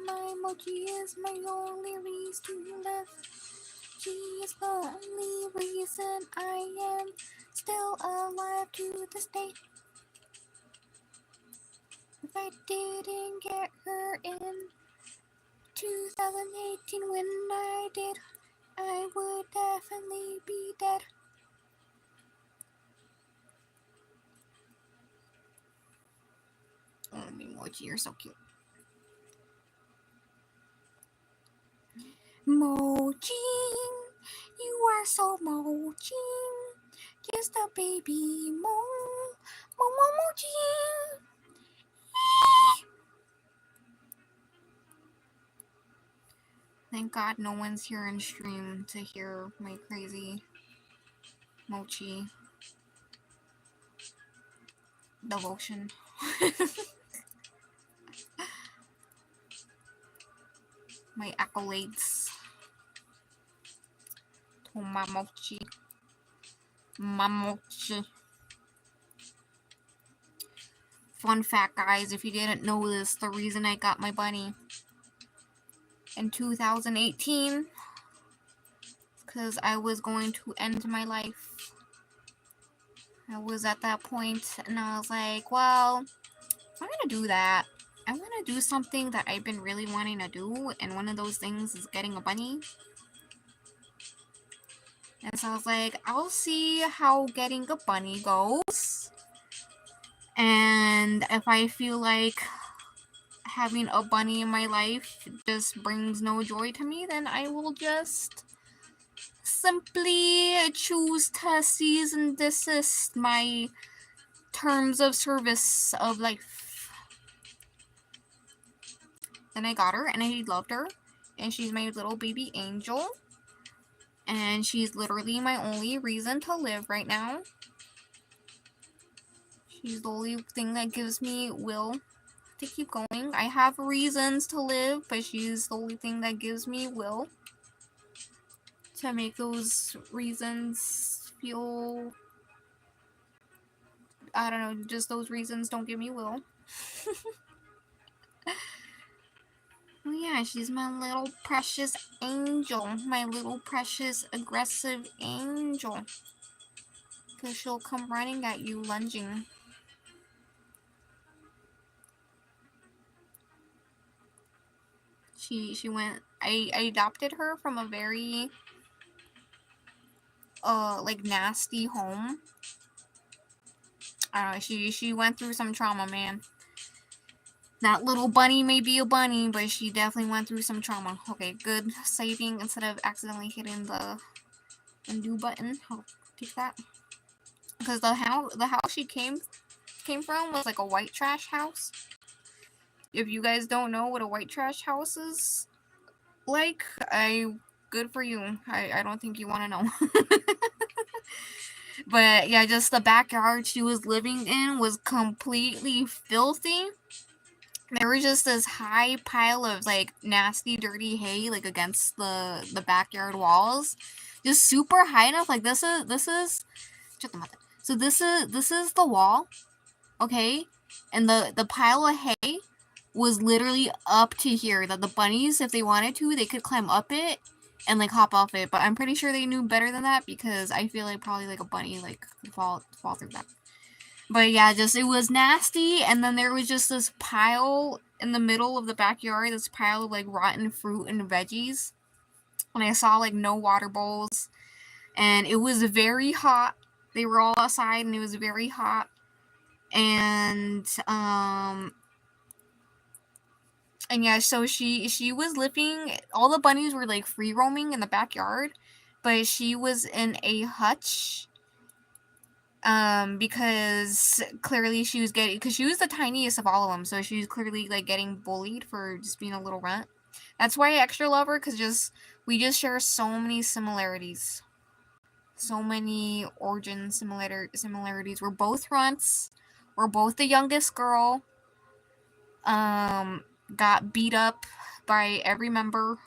My mochi is my only reason to live. She is the only reason I am still alive to this day. If I didn't get her in 2018 when I did, I would definitely be dead. Oh, Mochi, you're so cute. Mochi, you are so Mochi. Just a baby Mochi. Thank God no one's here in stream to hear my crazy Mochi. Devotion. My accolades to my mochi. My mochi. Fun fact, guys, if you didn't know this, the reason I got my bunny in 2018 because I was going to end my life. I was at that point and I was like, well, if I'm gonna do that, I want to do something that I've been really wanting to do, and one of those things is getting a bunny. And so I was like, I'll see how getting a bunny goes. And if I feel like having a bunny in my life just brings no joy to me, then I will just simply choose to cease and desist my terms of service of life. Then I got her and I loved her, and she's my little baby angel, and she's literally my only reason to live right now. She's the only thing that gives me will to keep going. I have reasons to live, but she's the only thing that gives me will to make those reasons feel, I don't know, just those reasons don't give me will. Well, yeah, she's my little precious angel. My little precious aggressive angel. Because she'll come running at you, lunging. She went, I adopted her from a very, like, nasty home. I don't know, she went through some trauma, man. That little bunny may be a bunny, but she definitely went through some trauma. Okay, good saving instead of accidentally hitting the undo button. I'll take that. Because the house she came from was like a white trash house. If you guys don't know what a white trash house is like, good for you. I don't think you want to know. But yeah, just the backyard she was living in was completely filthy. There was just this high pile of like nasty, dirty hay like against the backyard walls, just super high enough. Like this is. So this is the wall, okay, and the pile of hay was literally up to here. That the bunnies, if they wanted to, they could climb up it and like hop off it. But I'm pretty sure they knew better than that, because I feel like probably like a bunny like could fall through that. But yeah, just it was nasty. And then there was just this pile in the middle of the backyard, this pile of like rotten fruit and veggies. And I saw like no water bowls, and it was very hot. They were all outside and it was very hot. And yeah, so she was living, all the bunnies were like free roaming in the backyard, but she was in a hutch. Because clearly she was because she was the tiniest of all of them, so she was clearly like getting bullied for just being a little runt. That's why I extra love her, because we just share so many similarities. So many origin similarities. We're both runts. We're both the youngest girl. Got beat up by every member.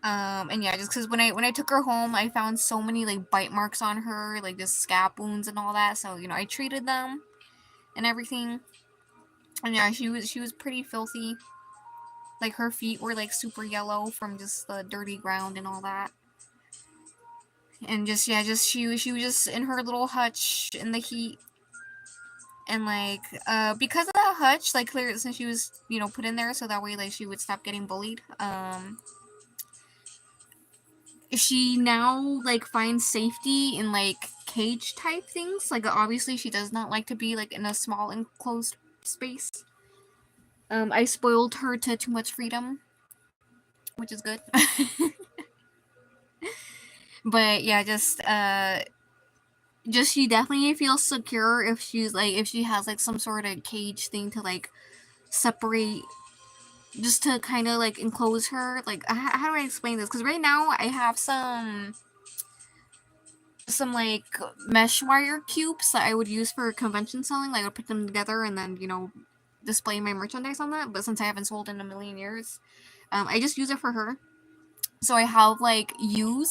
And yeah, just because when I took her home, I found so many like bite marks on her, like just scab wounds and all that. So I treated them and everything. And yeah, she was pretty filthy. Like her feet were like super yellow from just the dirty ground and all that. And just she was just in her little hutch in the heat. And like because of that hutch, like clearly since she was put in there so that way like she would stop getting bullied, she now like finds safety in like cage type things. Like obviously she does not like to be like in a small enclosed space. I spoiled her to too much freedom, which is good. But yeah, just she definitely feels secure if she has like some sort of cage thing to like separate, just to kind of like enclose her. Like how do I explain this? Because right now I have some some like mesh wire cubes that I would use for convention selling. Like I would put them together and then display my merchandise on that. But since I haven't sold in a million years, I just use it for her. So I have like U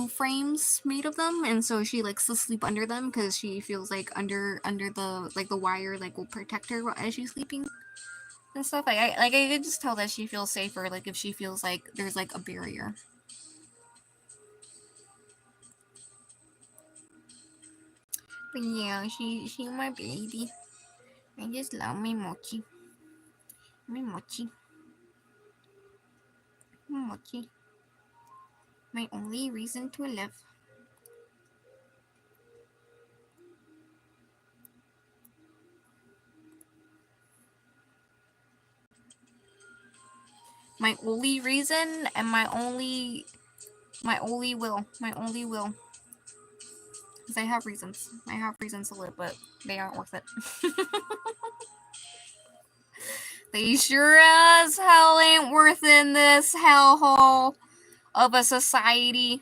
frames made of them, and so she likes to sleep under them because she feels like under the wire like will protect her as she's sleeping and stuff. I can just tell that she feels safer like if she feels like there's like a barrier. But yeah, she my baby. I just love my mochi. My mochi. Mochi. My only reason to live. My only reason and my only will. My only will. Because I have reasons. I have reasons to live, but they aren't worth it. They sure as hell ain't worth in this hellhole of a society.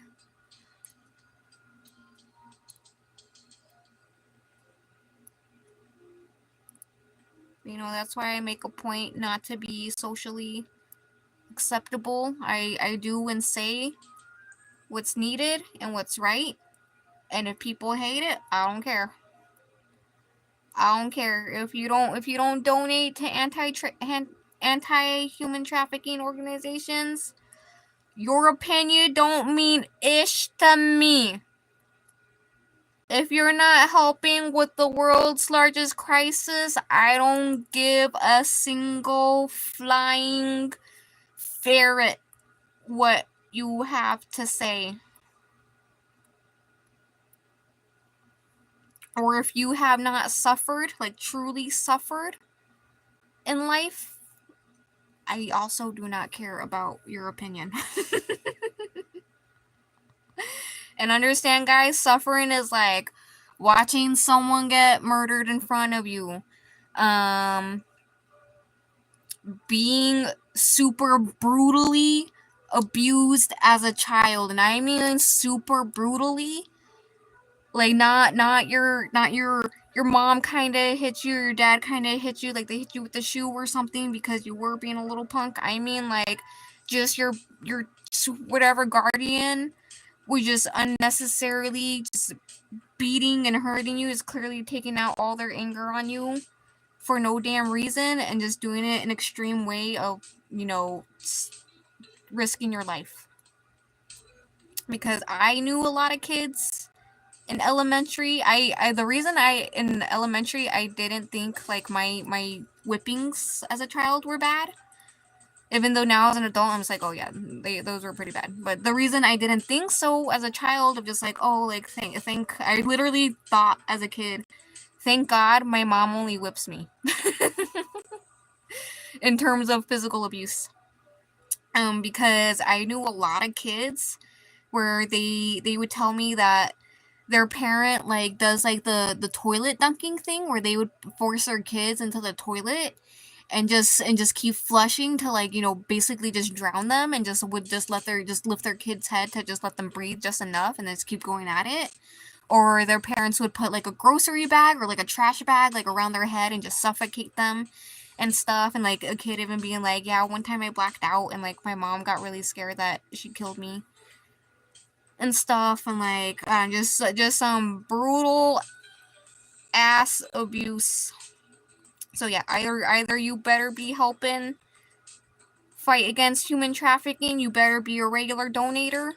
That's why I make a point not to be socially acceptable. I do and say what's needed and what's right. And if people hate it, I don't care. I don't care if you don't donate to anti-human trafficking organizations. Your opinion don't mean ish to me. If you're not helping with the world's largest crisis, I don't give a single flying ferret what you have to say. Or if you have not suffered, like truly suffered in life, I also do not care about your opinion. And understand, guys, suffering is like watching someone get murdered in front of you. Being super brutally abused as a child, and I mean super brutally. Like not your mom kind of hit you, your dad kind of hit you, like they hit you with the shoe or something because you were being a little punk. I mean like just your whatever guardian was just unnecessarily just beating and hurting you, is clearly taking out all their anger on you for no damn reason and just doing it in an extreme way of, risking your life. Because I knew a lot of kids in elementary. The reason in elementary I didn't think like my whippings as a child were bad, even though now as an adult I'm just like, oh yeah, those were pretty bad. But the reason I didn't think so as a child, of just like, oh, like think I literally thought as a kid, thank God my mom only whips me. In terms of physical abuse. Because I knew a lot of kids where they would tell me that their parent like does like the toilet dunking thing, where they would force their kids into the toilet and just keep flushing to like, basically just drown them, and would just lift their kid's head to just let them breathe just enough and then just keep going at it. Or their parents would put like a grocery bag or like a trash bag like around their head and just suffocate them and stuff. And like a kid even being like, yeah, one time I blacked out and like my mom got really scared that she killed me and stuff. And like just some brutal ass abuse. So yeah, either you better be helping fight against human trafficking, you better be a regular donator,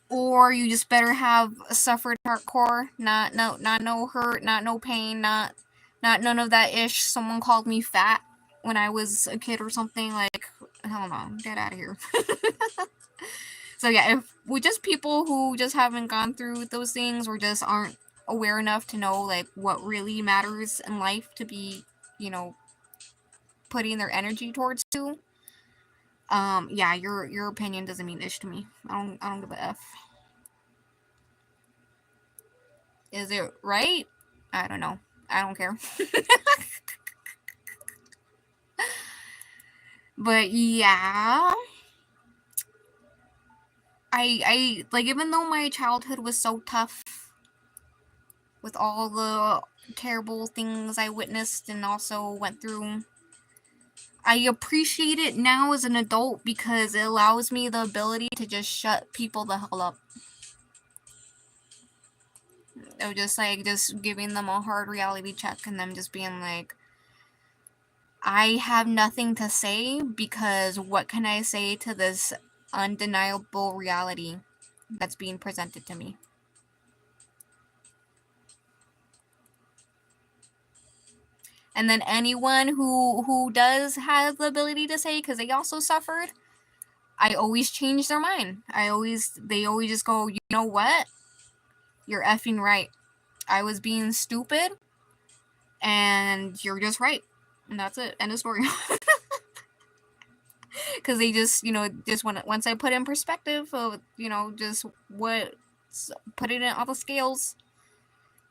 or you just better have suffered hardcore, not no hurt, not no pain, not none of that ish. Someone called me fat when I was a kid or something. Like, hell no, get out of here. So yeah, if we just people who just haven't gone through those things or just aren't aware enough to know like what really matters in life to be, putting their energy towards too. Yeah, your opinion doesn't mean ish to me. I don't give a F. Is it right? I don't know. I don't care. But yeah. I like, even though my childhood was so tough with all the terrible things I witnessed and also went through, I appreciate it now as an adult because it allows me the ability to just shut people the hell up. Of just giving them a hard reality check and them just being like, I have nothing to say because what can I say to this undeniable reality that's being presented to me? And then anyone who does have the ability to say, because they also suffered, I always change their mind. They always just go, you know what? You're effing right. I was being stupid, and you're just right. And that's it. End of story. Because they just, just once I put in perspective of, just what, put it in all the scales,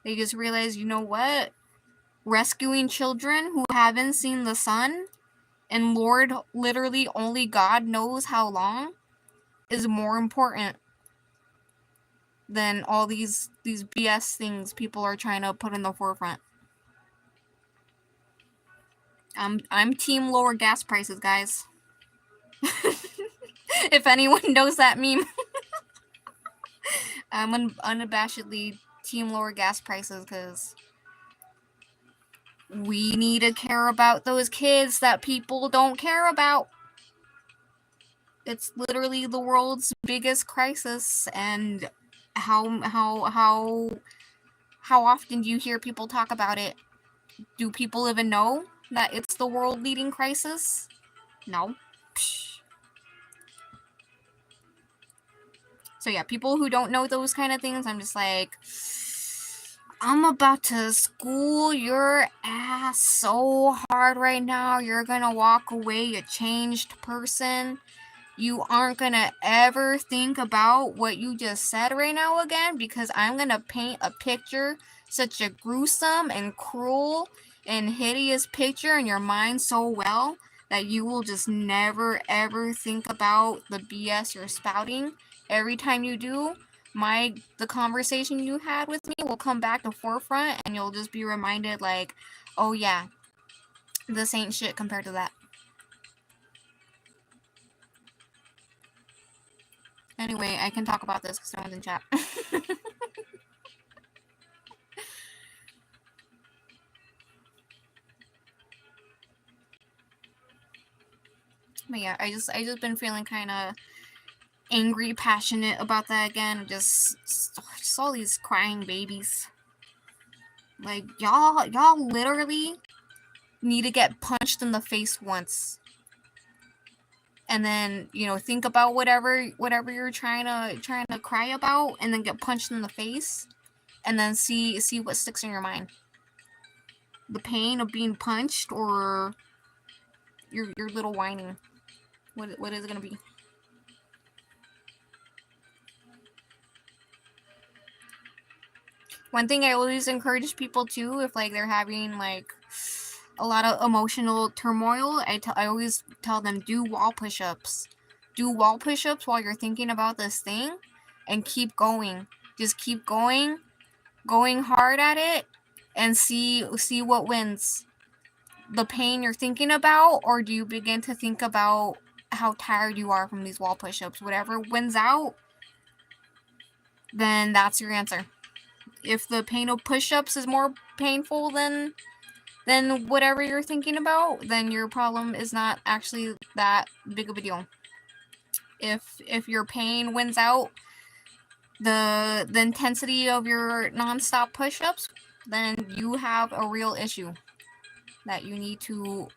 they just realize, you know what? Rescuing children who haven't seen the sun, and Lord, literally only God knows how long, is more important than all these BS things people are trying to put in the forefront. I'm team lower gas prices, guys. If anyone knows that meme. I'm unabashedly team lower gas prices because we need to care about those kids that people don't care about. It's literally the world's biggest crisis, and how often do you hear people talk about it? Do people even know that it's the world leading crisis? No. So yeah, people who don't know those kind of things, I'm just like, I'm about to school your ass so hard right now. You're gonna walk away a changed person. You aren't gonna ever think about what you just said right now again, because I'm gonna paint a picture, such a gruesome and cruel and hideous picture in your mind so well that you will just never ever think about the BS you're spouting. Every time you do, the conversation you had with me will come back to forefront, and you'll just be reminded like, oh yeah, this ain't shit compared to that. Anyway, I can talk about this because no one's in chat. But yeah, I just been feeling kind of angry, passionate about that again. Just all these crying babies. Like, y'all literally need to get punched in the face once, and then think about whatever you're trying to cry about, and then get punched in the face, and then see what sticks in your mind. The pain of being punched, or your little whining. What is it gonna be? One thing I always encourage people to, if like they're having like a lot of emotional turmoil, I always tell them, do wall push-ups. Do wall push-ups while you're thinking about this thing, and keep going. Just keep going hard at it, and see what wins. The pain you're thinking about, or do you begin to think about how tired you are from these wall push-ups? Whatever wins out, then that's your answer. If the pain of push-ups is more painful than whatever you're thinking about, then your problem is not actually that big of a deal. If your pain wins out the intensity of your non-stop push-ups, then you have a real issue that you need to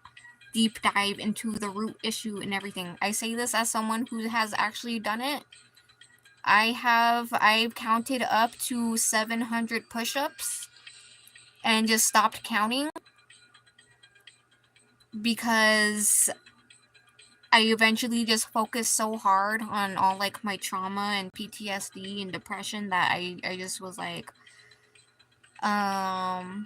deep dive into the root issue and everything. I say this as someone who has actually done it. I've counted up to 700 push-ups and just stopped counting because I eventually just focused so hard on all like my trauma and PTSD and depression that I just was like, I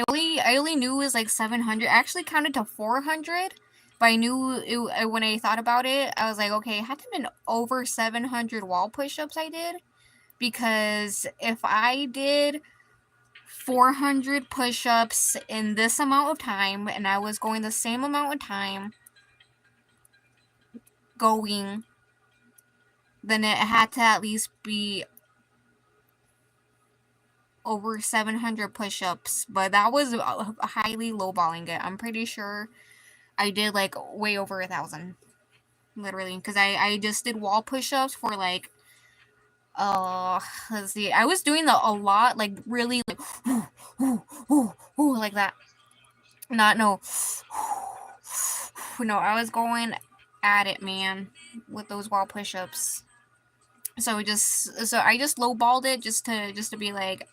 only knew it was like 700. I actually counted to 400 But I knew it when I thought about it. I was like, okay, it had to have been over 700 wall push-ups I did, because if I did 400 push-ups in this amount of time, and I was going the same amount of time going, then it had to at least be over 700 push-ups. But that was highly lowballing it. I'm pretty sure I did like way over 1,000, literally, because I just did wall push-ups for like, let's see, I was doing a lot, like really like like that. Not no no, I was going at it, man, with those wall push-ups. So I just lowballed it just to be like,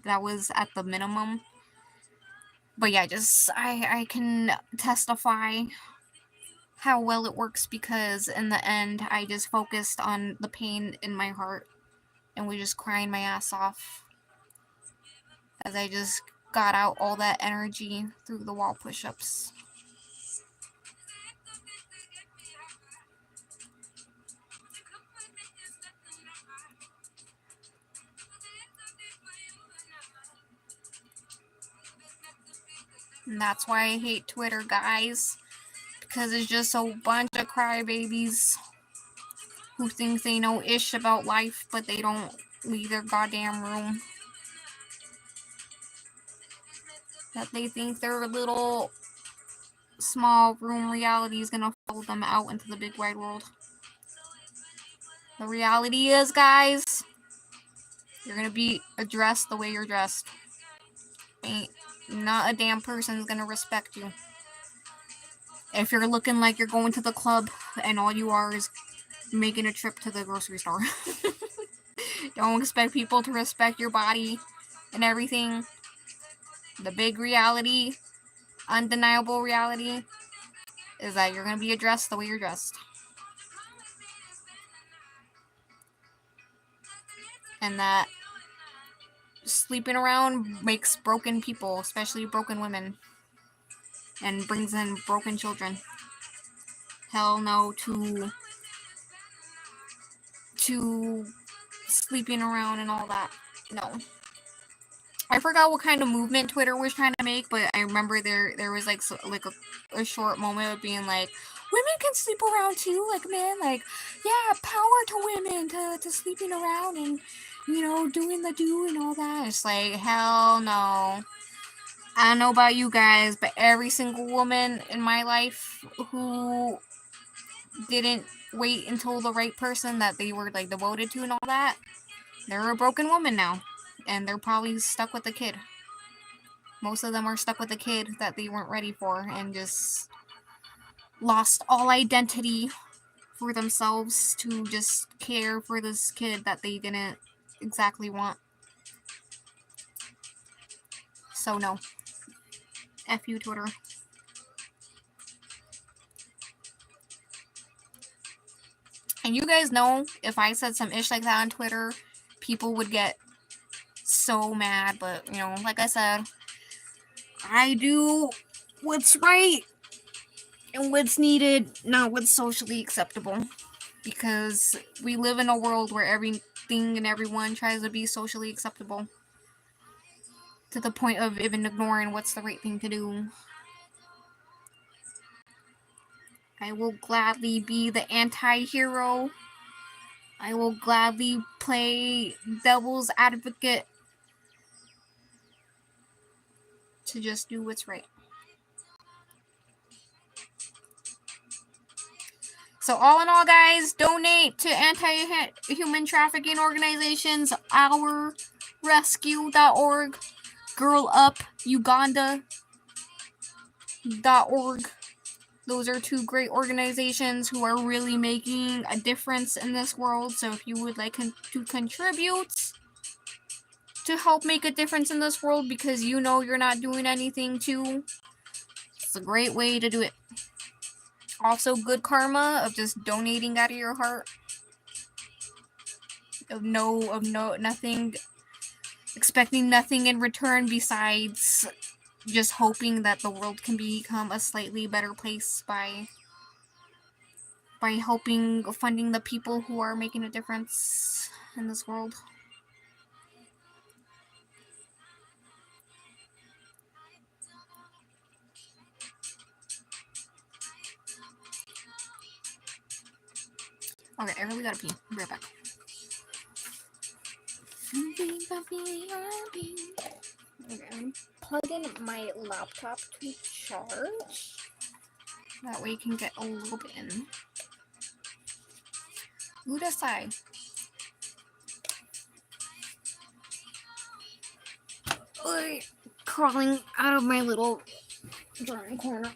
that was at the minimum. But yeah, I can testify how well it works, because in the end I just focused on the pain in my heart and was just crying my ass off as I just got out all that energy through the wall push-ups. And that's why I hate Twitter, guys. Because it's just a bunch of crybabies who think they know ish about life, but they don't leave their goddamn room. That they think their little small room reality is gonna follow them out into the big wide world. The reality is, guys, you're gonna be addressed the way you're dressed. Not a damn person's gonna respect you. If you're looking like you're going to the club and all you are is making a trip to the grocery store. Don't expect people to respect your body and everything. The big reality, undeniable reality, is that you're going to be addressed the way you're dressed. And that sleeping around makes broken people, especially broken women, and brings in broken children. Hell no to sleeping around and all that. No. I forgot what kind of movement Twitter was trying to make, but I remember there was like a short moment of being like, women can sleep around too, like men, like, yeah, power to women to sleeping around and, you know, doing the do and all that. It's like, hell no. I don't know about you guys, but every single woman in my life who didn't wait until the right person that they were like devoted to and all that, they're a broken woman now. And they're probably stuck with a kid. Most of them are stuck with a kid that they weren't ready for and just lost all identity for themselves to just care for this kid that they didn't exactly want. So no. F you, Twitter. And you guys know, if I said some ish like that on Twitter, people would get so mad. But, you know, like I said, I do what's right and what's needed, not what's socially acceptable. Because we live in a world where everything and everyone tries to be socially acceptable, to the point of even ignoring what's the right thing to do. I will gladly be the anti-hero. I will gladly play devil's advocate to just do what's right. So all in all, guys, donate to anti-human trafficking organizations, ourrescue.org, girlupuganda.org. Those are two great organizations who are really making a difference in this world. So if you would like to contribute to help make a difference in this world, because you know you're not doing anything too, it's a great way to do it. Also, good karma of just donating out of your heart, of nothing, expecting nothing in return besides just hoping that the world can become a slightly better place by helping funding the people who are making a difference in this world. Okay, I really gotta pee. I'll be right back. Okay, I'm plugging my laptop to charge. That way you can get a little bit in. Udasai. Crawling out of my little drawing corner.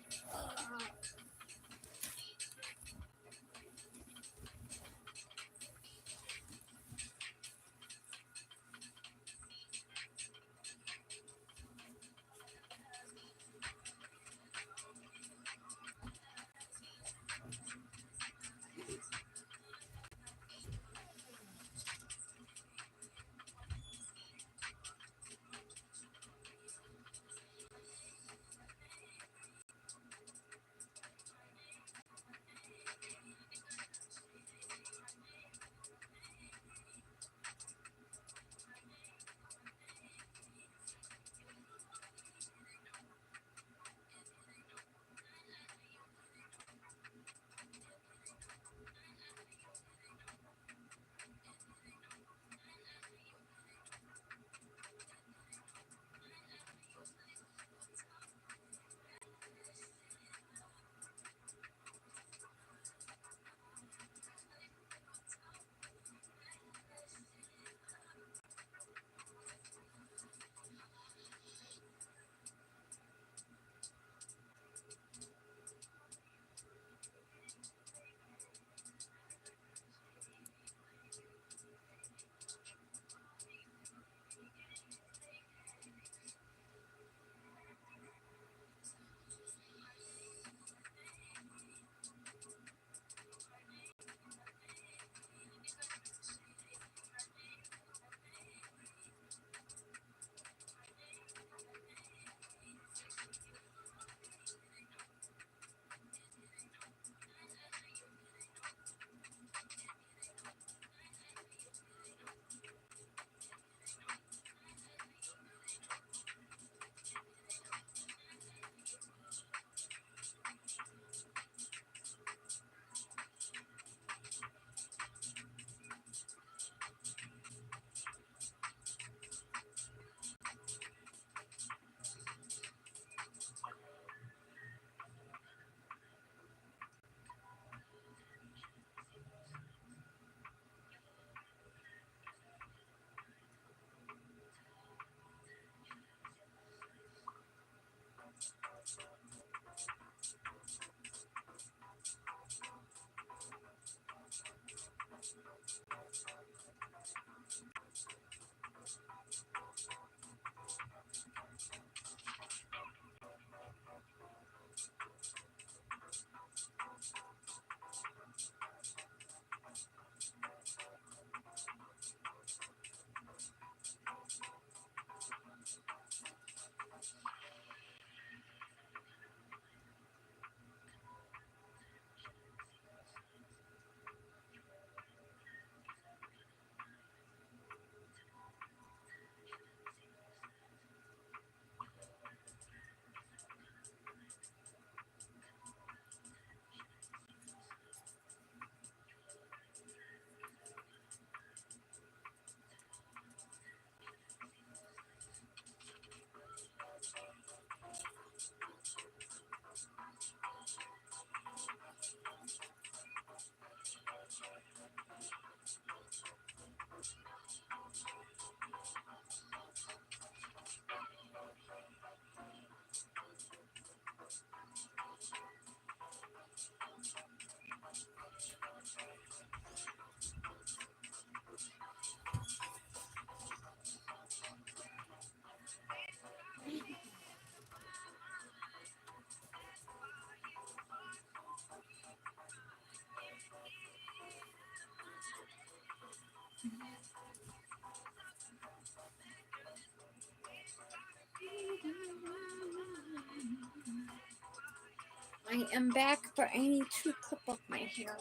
I am back, but I need to clip up my hair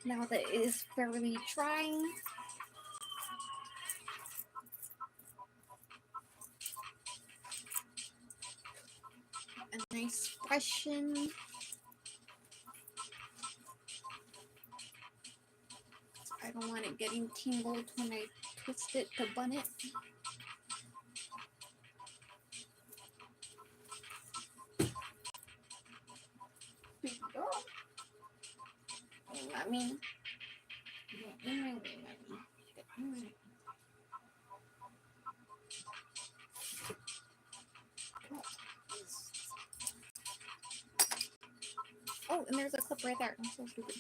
now that it is fairly dry. A nice freshen. I don't want it getting tangled when I twist it to bun it. Let me. Oh, and there's a clip right there. I'm so stupid.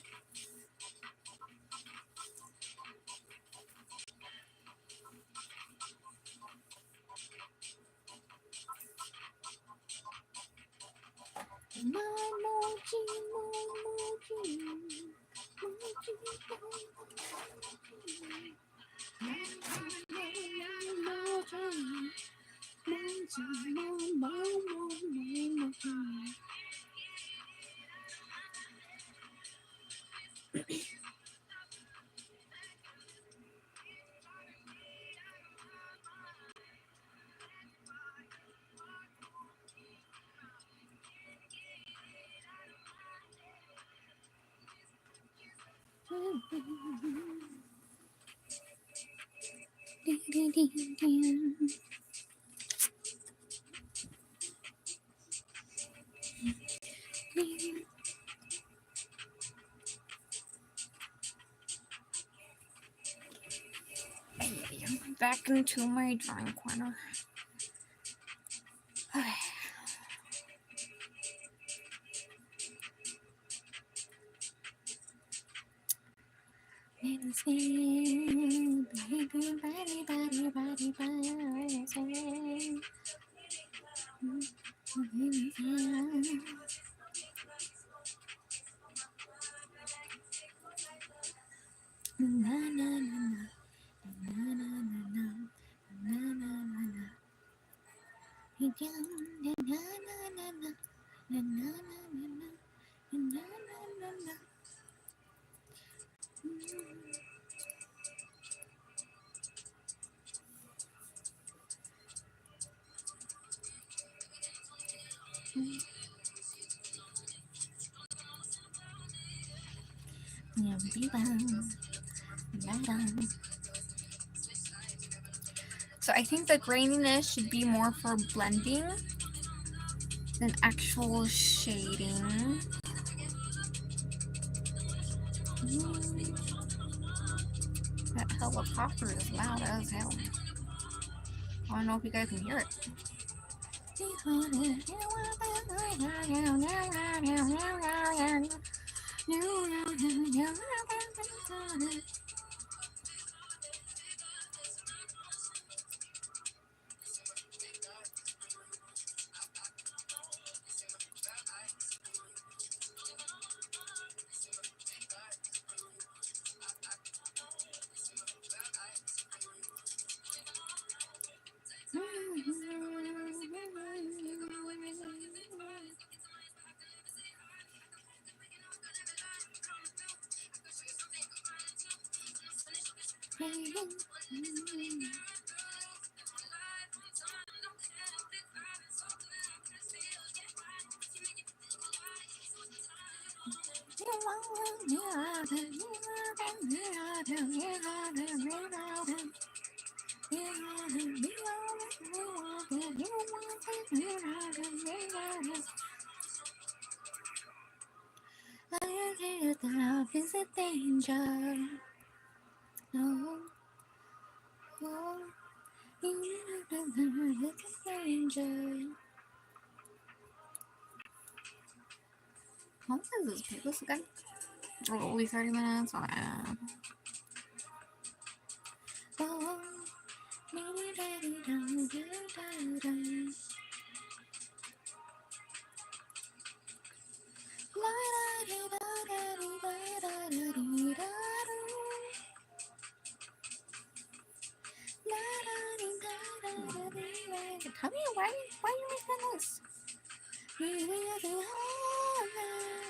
Back into my drawing corner. Okay. So I think the graininess should be more for blending than actual shading. That helicopter is loud as hell. I don't know if you guys can hear it. Love is a danger. No, no, it's a danger. How long does this take us again? Oh, only 30 minutes? Okay. Come here, why are you making this?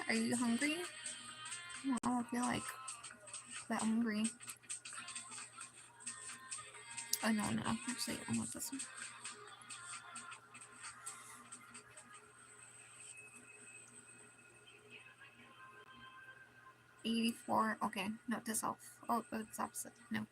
Are you hungry? I don't feel like that hungry. Oh no, actually I want this one. 84. Okay, note this off. Oh, it's opposite. No.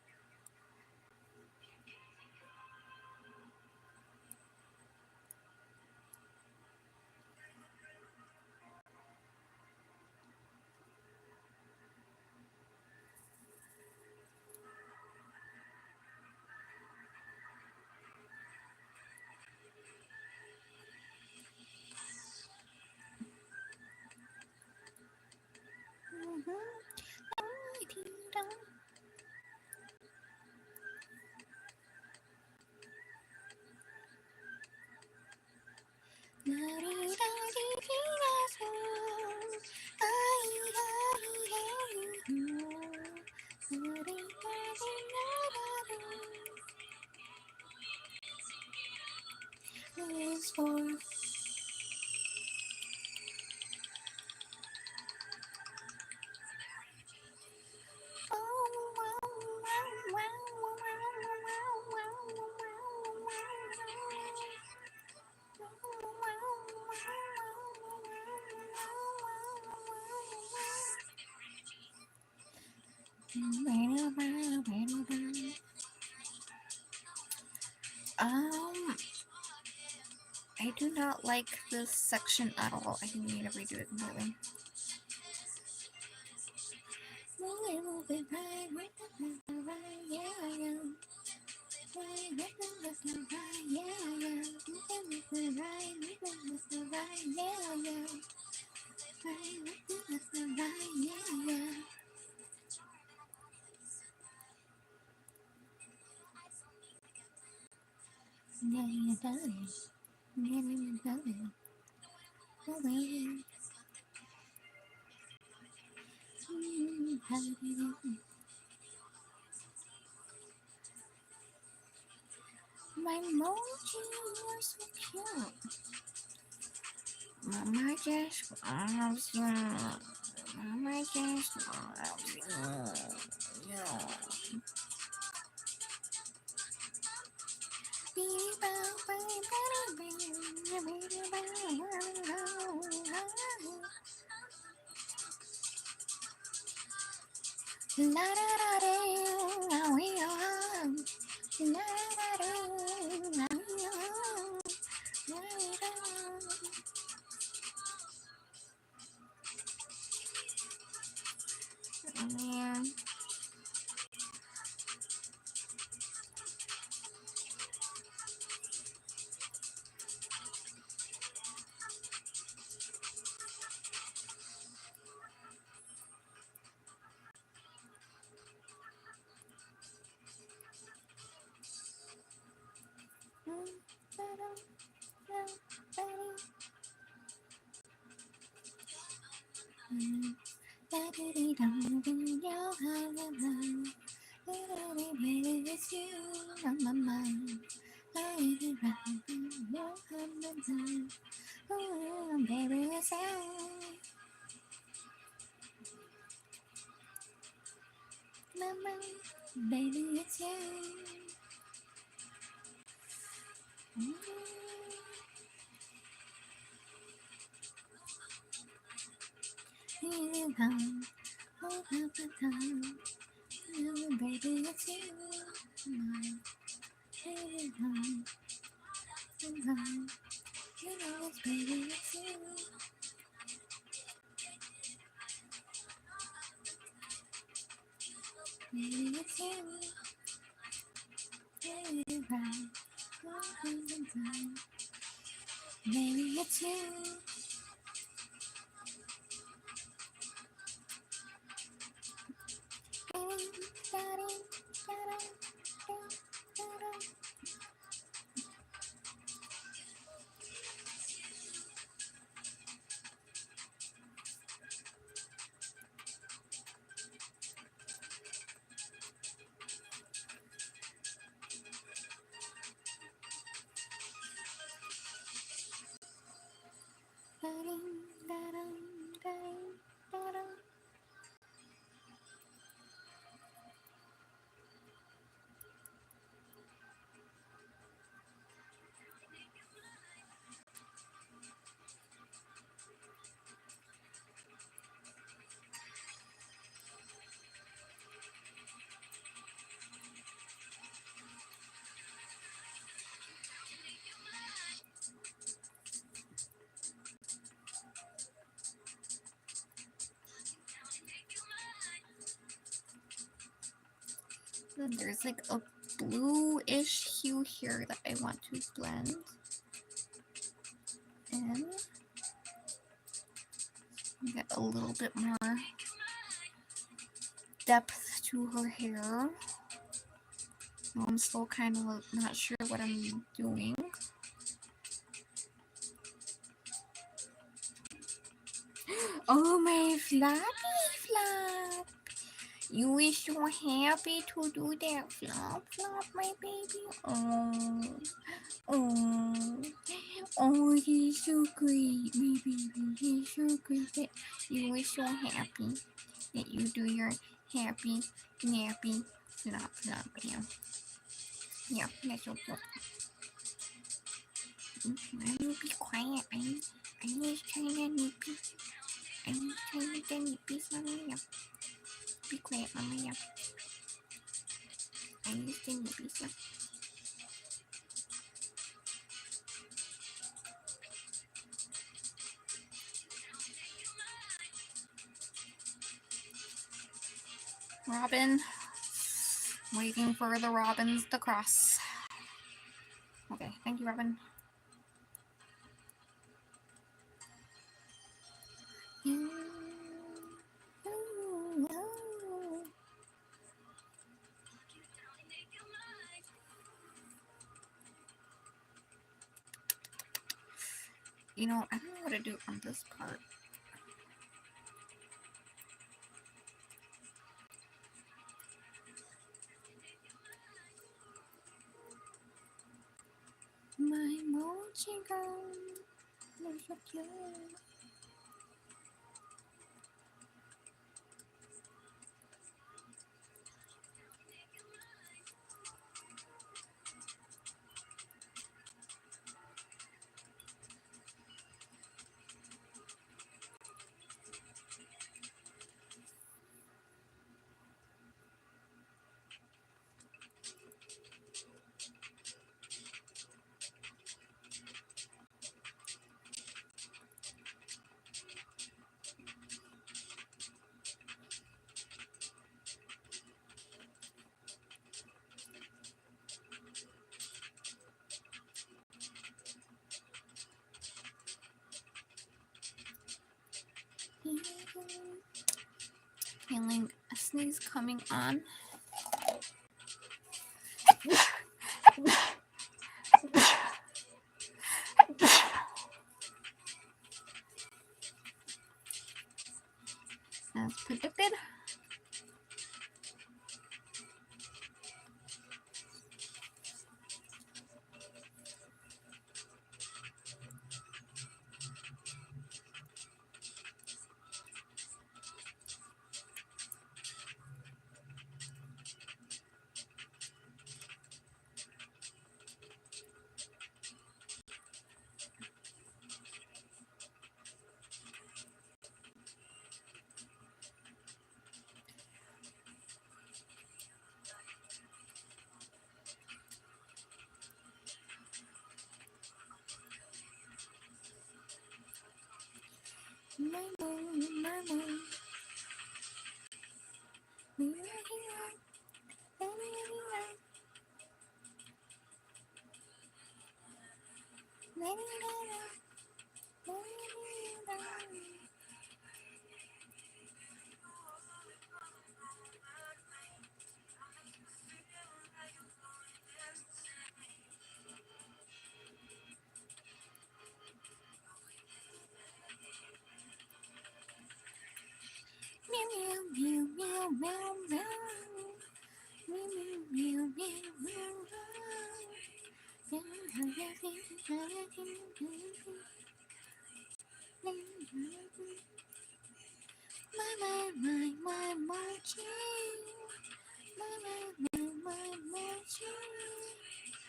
I do not like this section at all. I think we need to redo it completely. My emoji was so cute. Mama just loves you. Mama just loves you. Yeah. It's you on my mind. Baby, it's you. Mama, baby, it's you. You come, oh, come, baby, it's you. Baby, come, you know it's baby, it's you. Baby, it's you. Baby, right. Baby, it's you. Then there's like a bluish hue here that I want to blend in. Get a little bit more depth to her hair. I'm still kind of not sure what I'm doing. Oh, my floppy flop. You were so happy to do that flop flop, my baby. Oh, he's so great, my baby. He's so great that you were so happy that you do your happy, nappy flop flop. Yeah, that's so cute. I'm gonna be quiet. I'm just trying to nippy. I'm just trying to get nippy, Mama. Yeah. Be quiet, Mama. Yeah. I'm just getting nippy. Yeah. Robin. Waiting for the robins to cross. Okay, thank you, Robin. You know, I don't know what to do on this part. My mochi girl, you're so cute. Feeling a sneeze coming on. As predicted.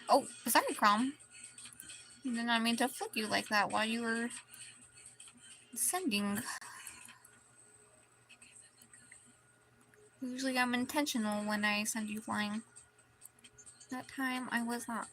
Oh, sorry, Crom. Did not mean to flick you like that while you were sending. Usually I'm intentional when I send you flying. That time I was not.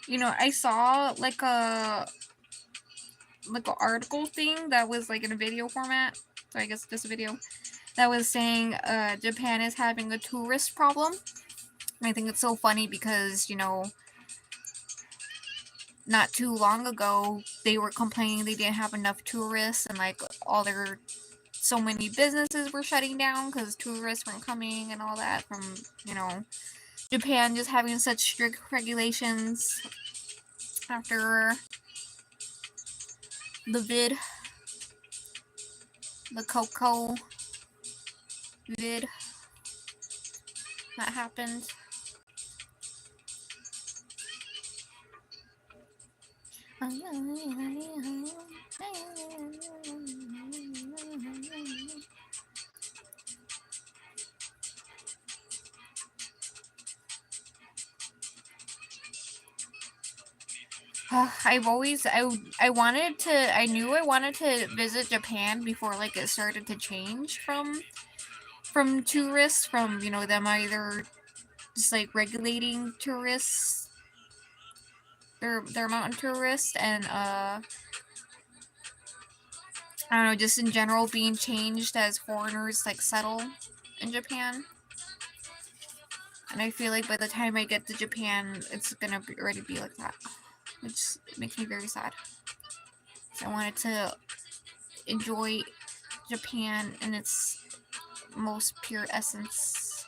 You know, I saw like a article thing that was like in a video format. So I guess just a video that was saying Japan is having a tourist problem. And I think it's so funny because, you know, not too long ago they were complaining they didn't have enough tourists and like so many businesses were shutting down because tourists weren't coming and all that from, you know, Japan just having such strict regulations after the Coco vid that happened. I knew I wanted to visit Japan before like it started to change from tourists, from, you know, them either just like regulating tourists, their mountain tourists, and I don't know, just in general being changed as foreigners like settle in Japan. And I feel like by the time I get to Japan, it's gonna already be like that, which makes me very sad. So I wanted to enjoy Japan in its most pure essence.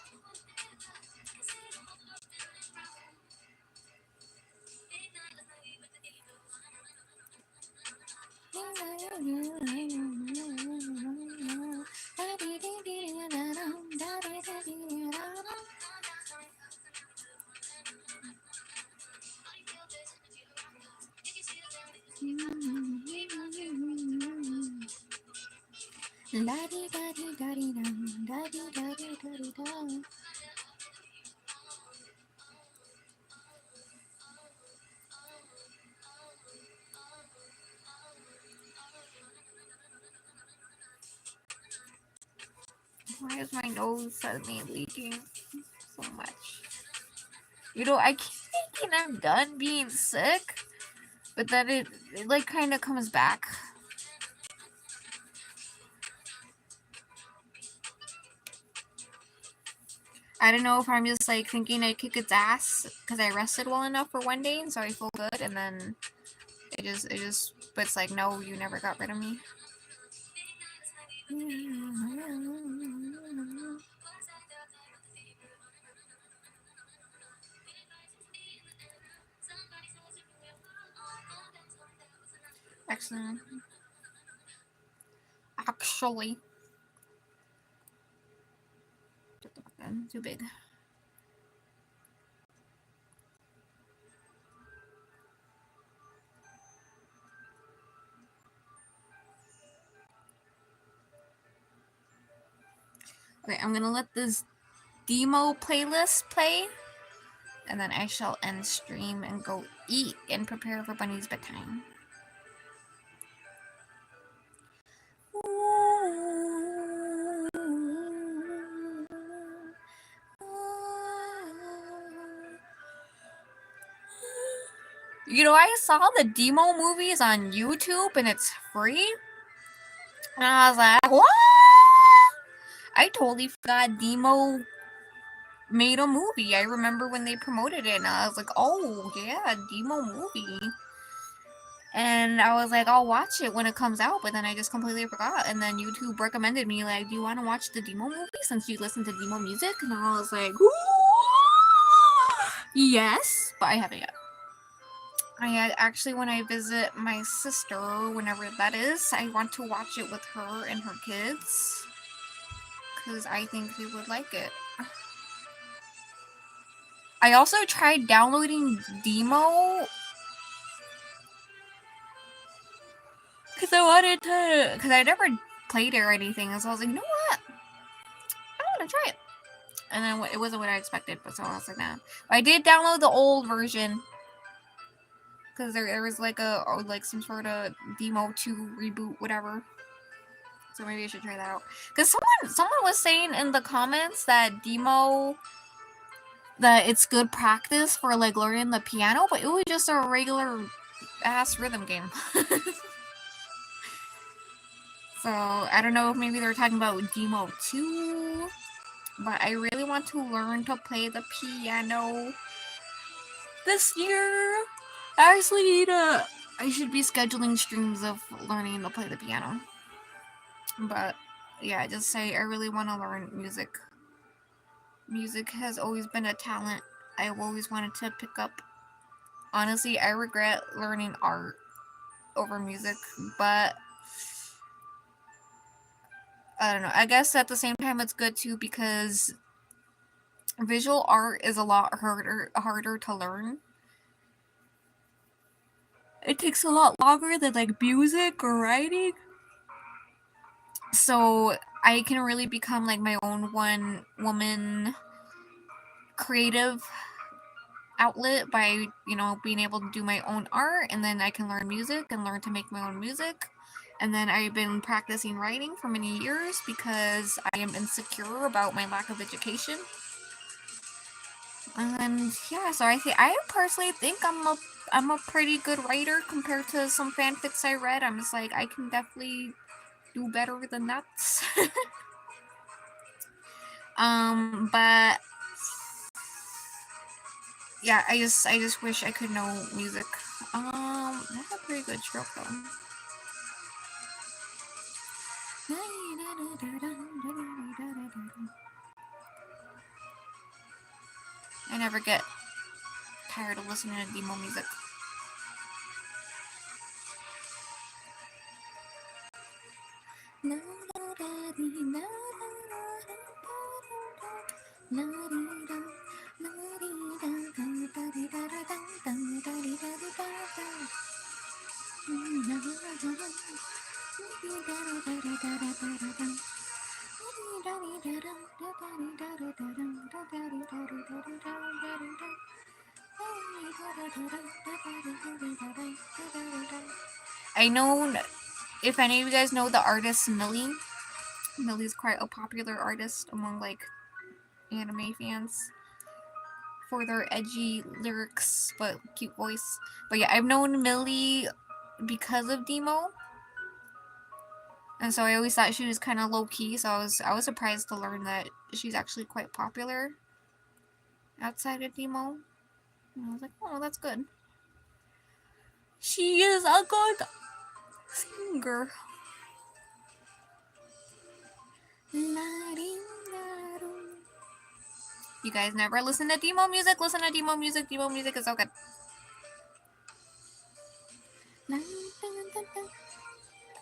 Why is my nose suddenly leaking so much? You know, I keep thinking I'm done being sick, but then it like kind of comes back. I don't know if I'm just like thinking I kick its ass because I rested well enough for one day, and so I feel good, and then but it's like, no, you never got rid of me. Excellent. Actually. Too big. Okay, I'm gonna let this demo playlist play, and then I shall end stream and go eat and prepare for Bunny's bedtime. You know, I saw the demo movies on YouTube and it's free. And I was like, what? I totally forgot Demo made a movie. I remember when they promoted it and I was like, oh yeah, Demo movie. And I was like, I'll watch it when it comes out, but then I just completely forgot. And then YouTube recommended me, like, do you want to watch the Demo movie since you listen to Demo music? And I was like, yes, but I haven't yet. I actually, when I visit my sister, whenever that is, I want to watch it with her and her kids, because I think they would like it. I also tried downloading Demo because I wanted to, because I never played it or anything, and so I was like, you know what? I want to try it. And then it wasn't what I expected, but so I was like, nah. But I did download the old version because there was like some sort of Demo 2 reboot, whatever. So maybe I should try that out. Because someone was saying in the comments that Demo that it's good practice for like learning the piano, but it was just a regular ass rhythm game. So I don't know if maybe they're talking about Demo 2, but I really want to learn to play the piano this year. I should be scheduling streams of learning to play the piano. But yeah, just say I really want to learn music. Music has always been a talent I've always wanted to pick up. Honestly, I regret learning art over music, but I don't know. I guess at the same time it's good too because visual art is a lot harder to learn. It takes a lot longer than like music or writing. So I can really become like my own one woman creative outlet by, being able to do my own art, and then I can learn music and learn to make my own music. And then I've been practicing writing for many years because I am insecure about my lack of education. And yeah, so I personally think I'm a pretty good writer compared to some fanfics I read. I'm just like, I can definitely do better than that. But yeah, I just wish I could know music. That's a pretty good stroke though. I never get tired of listening to Demo music. I know if any of you guys know the artist Millie. Millie's quite a popular artist among like anime fans for their edgy lyrics but cute voice. But yeah, I've known Millie because of Demo. And so I always thought she was kind of low key, so I was surprised to learn that she's actually quite popular outside of Demo. And I was like, oh, that's good. She is a good singer. You guys never listen to Demo music? Listen to Demo music. Demo music is so good.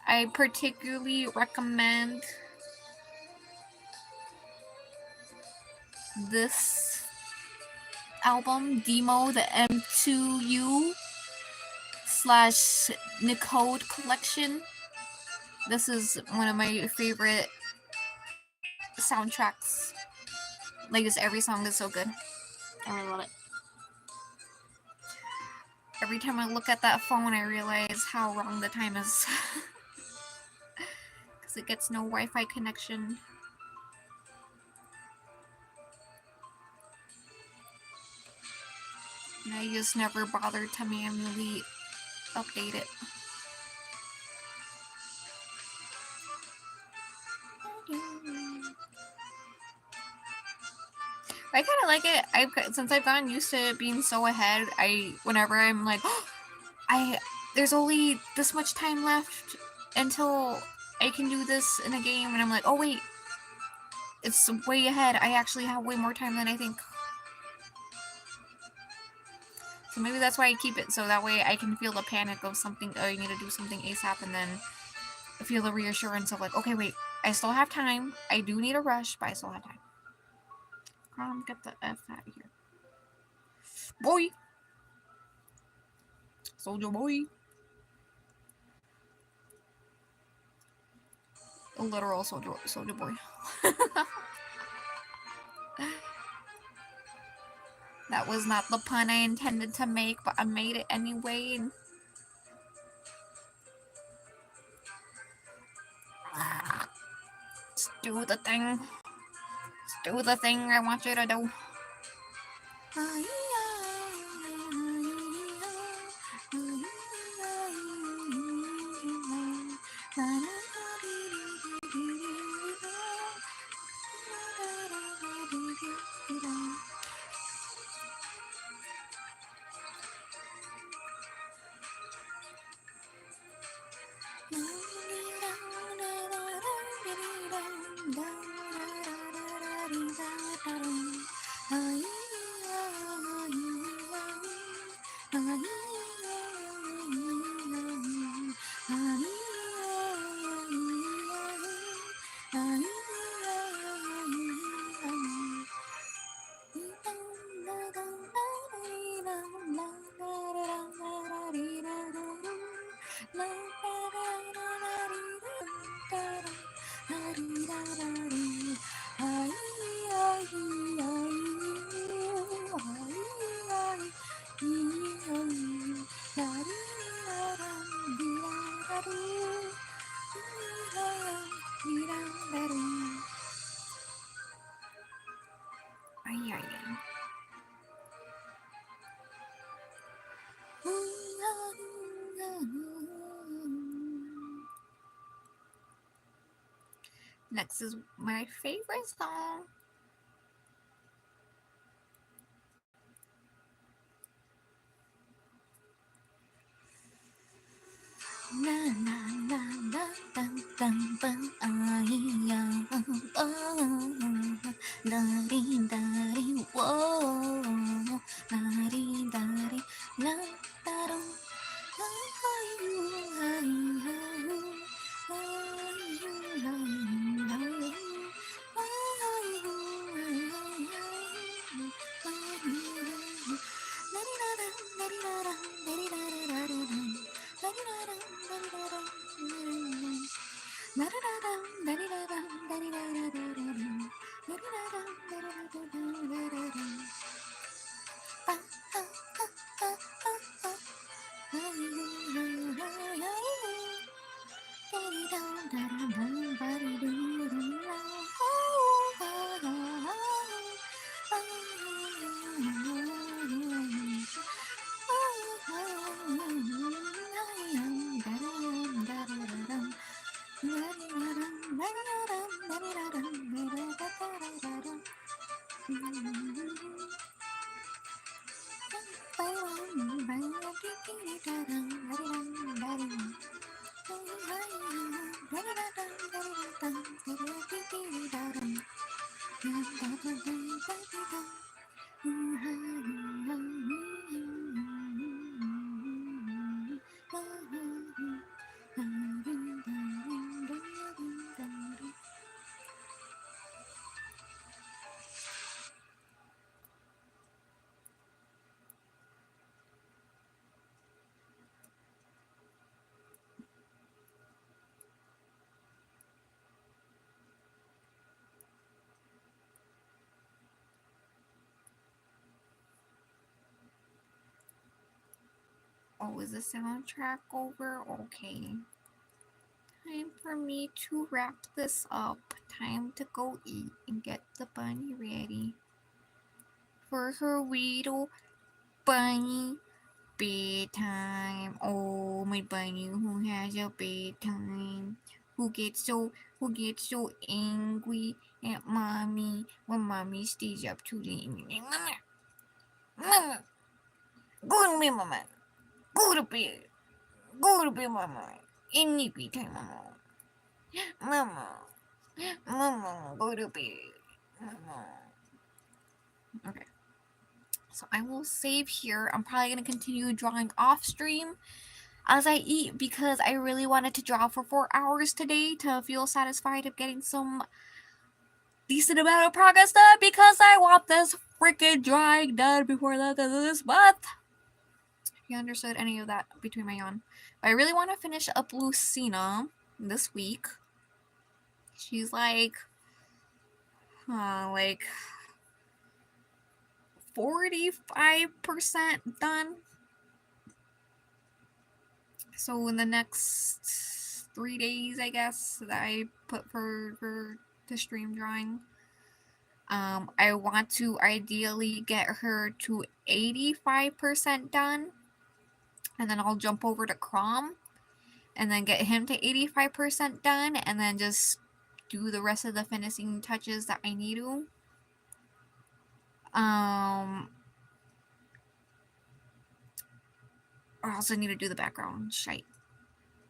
I particularly recommend this album, Demo, the M2U / Nicode collection. This is one of my favorite soundtracks. Like, just every song is so good. I really love it. Every time I look at that phone, I realize how wrong the time is. Because it gets no Wi-Fi connection. And I just never bothered to manually update it. I kind of like it. Since I've gotten used to it being so ahead, whenever I'm like, there's only this much time left until I can do this in a game, and I'm like, oh wait, it's way ahead. I actually have way more time than I think. So maybe that's why I keep it, so that way I can feel the panic of something, oh, you need to do something ASAP, and then feel the reassurance of like, okay, wait, I still have time. I do need a rush, but I still have time. Get the F out of here. Boy! Soldier boy! A literal soldier boy. That was not the pun I intended to make, but I made it anyway. Just do the thing. Just do the thing I want you to do. Next is my favorite song. Na na na na dun dun dun ya da di whoa da di la da dum Oh, is the soundtrack over? Okay. Time for me to wrap this up. Time to go eat and get the bunny ready for her little bunny bedtime. Oh, my bunny who has a bedtime. Who gets so angry at mommy when mommy stays up too late. Mama, go to bed, mama. Go to bed. Go to bed, mama. Any bedtime, mama. Mama, go to bed. Mama. Okay. So I will save here. I'm probably going to continue drawing off stream as I eat because I really wanted to draw for 4 hours today to feel satisfied of getting some decent amount of progress done because I want this freaking drawing done before the end of this month. If you understood any of that between my yawn. But I really want to finish up Lucina this week. She's like 45% done. So in the next 3 days, I guess, that I put for the stream drawing, I want to ideally get her to 85% done, and then I'll jump over to Crom and then get him to 85% done, and then just do the rest of the finishing touches that I need to. I also need to do the background. Shite.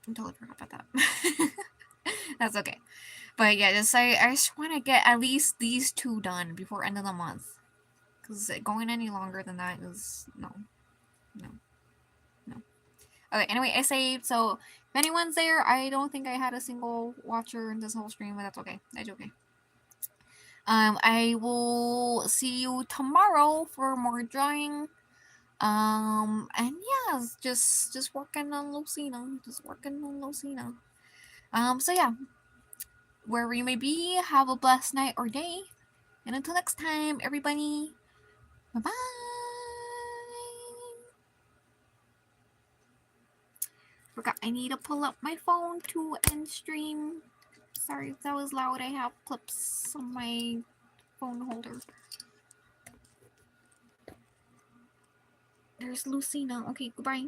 I totally forgot about that. That's okay. But yeah, I just want to get at least these two done before end of the month. Because going any longer than that is no. Okay, anyway, I saved, so if anyone's there, I don't think I had a single watcher in this whole stream, but that's okay. That's okay. I will see you tomorrow for more drawing. And yeah, just working on Lucina. Just working on Lucina. So yeah. Wherever you may be, have a blessed night or day. And until next time, everybody, bye-bye. Forgot I need to pull up my phone to end stream. Sorry if that was loud. I have clips on my phone holder. There's Lucina. Okay, goodbye.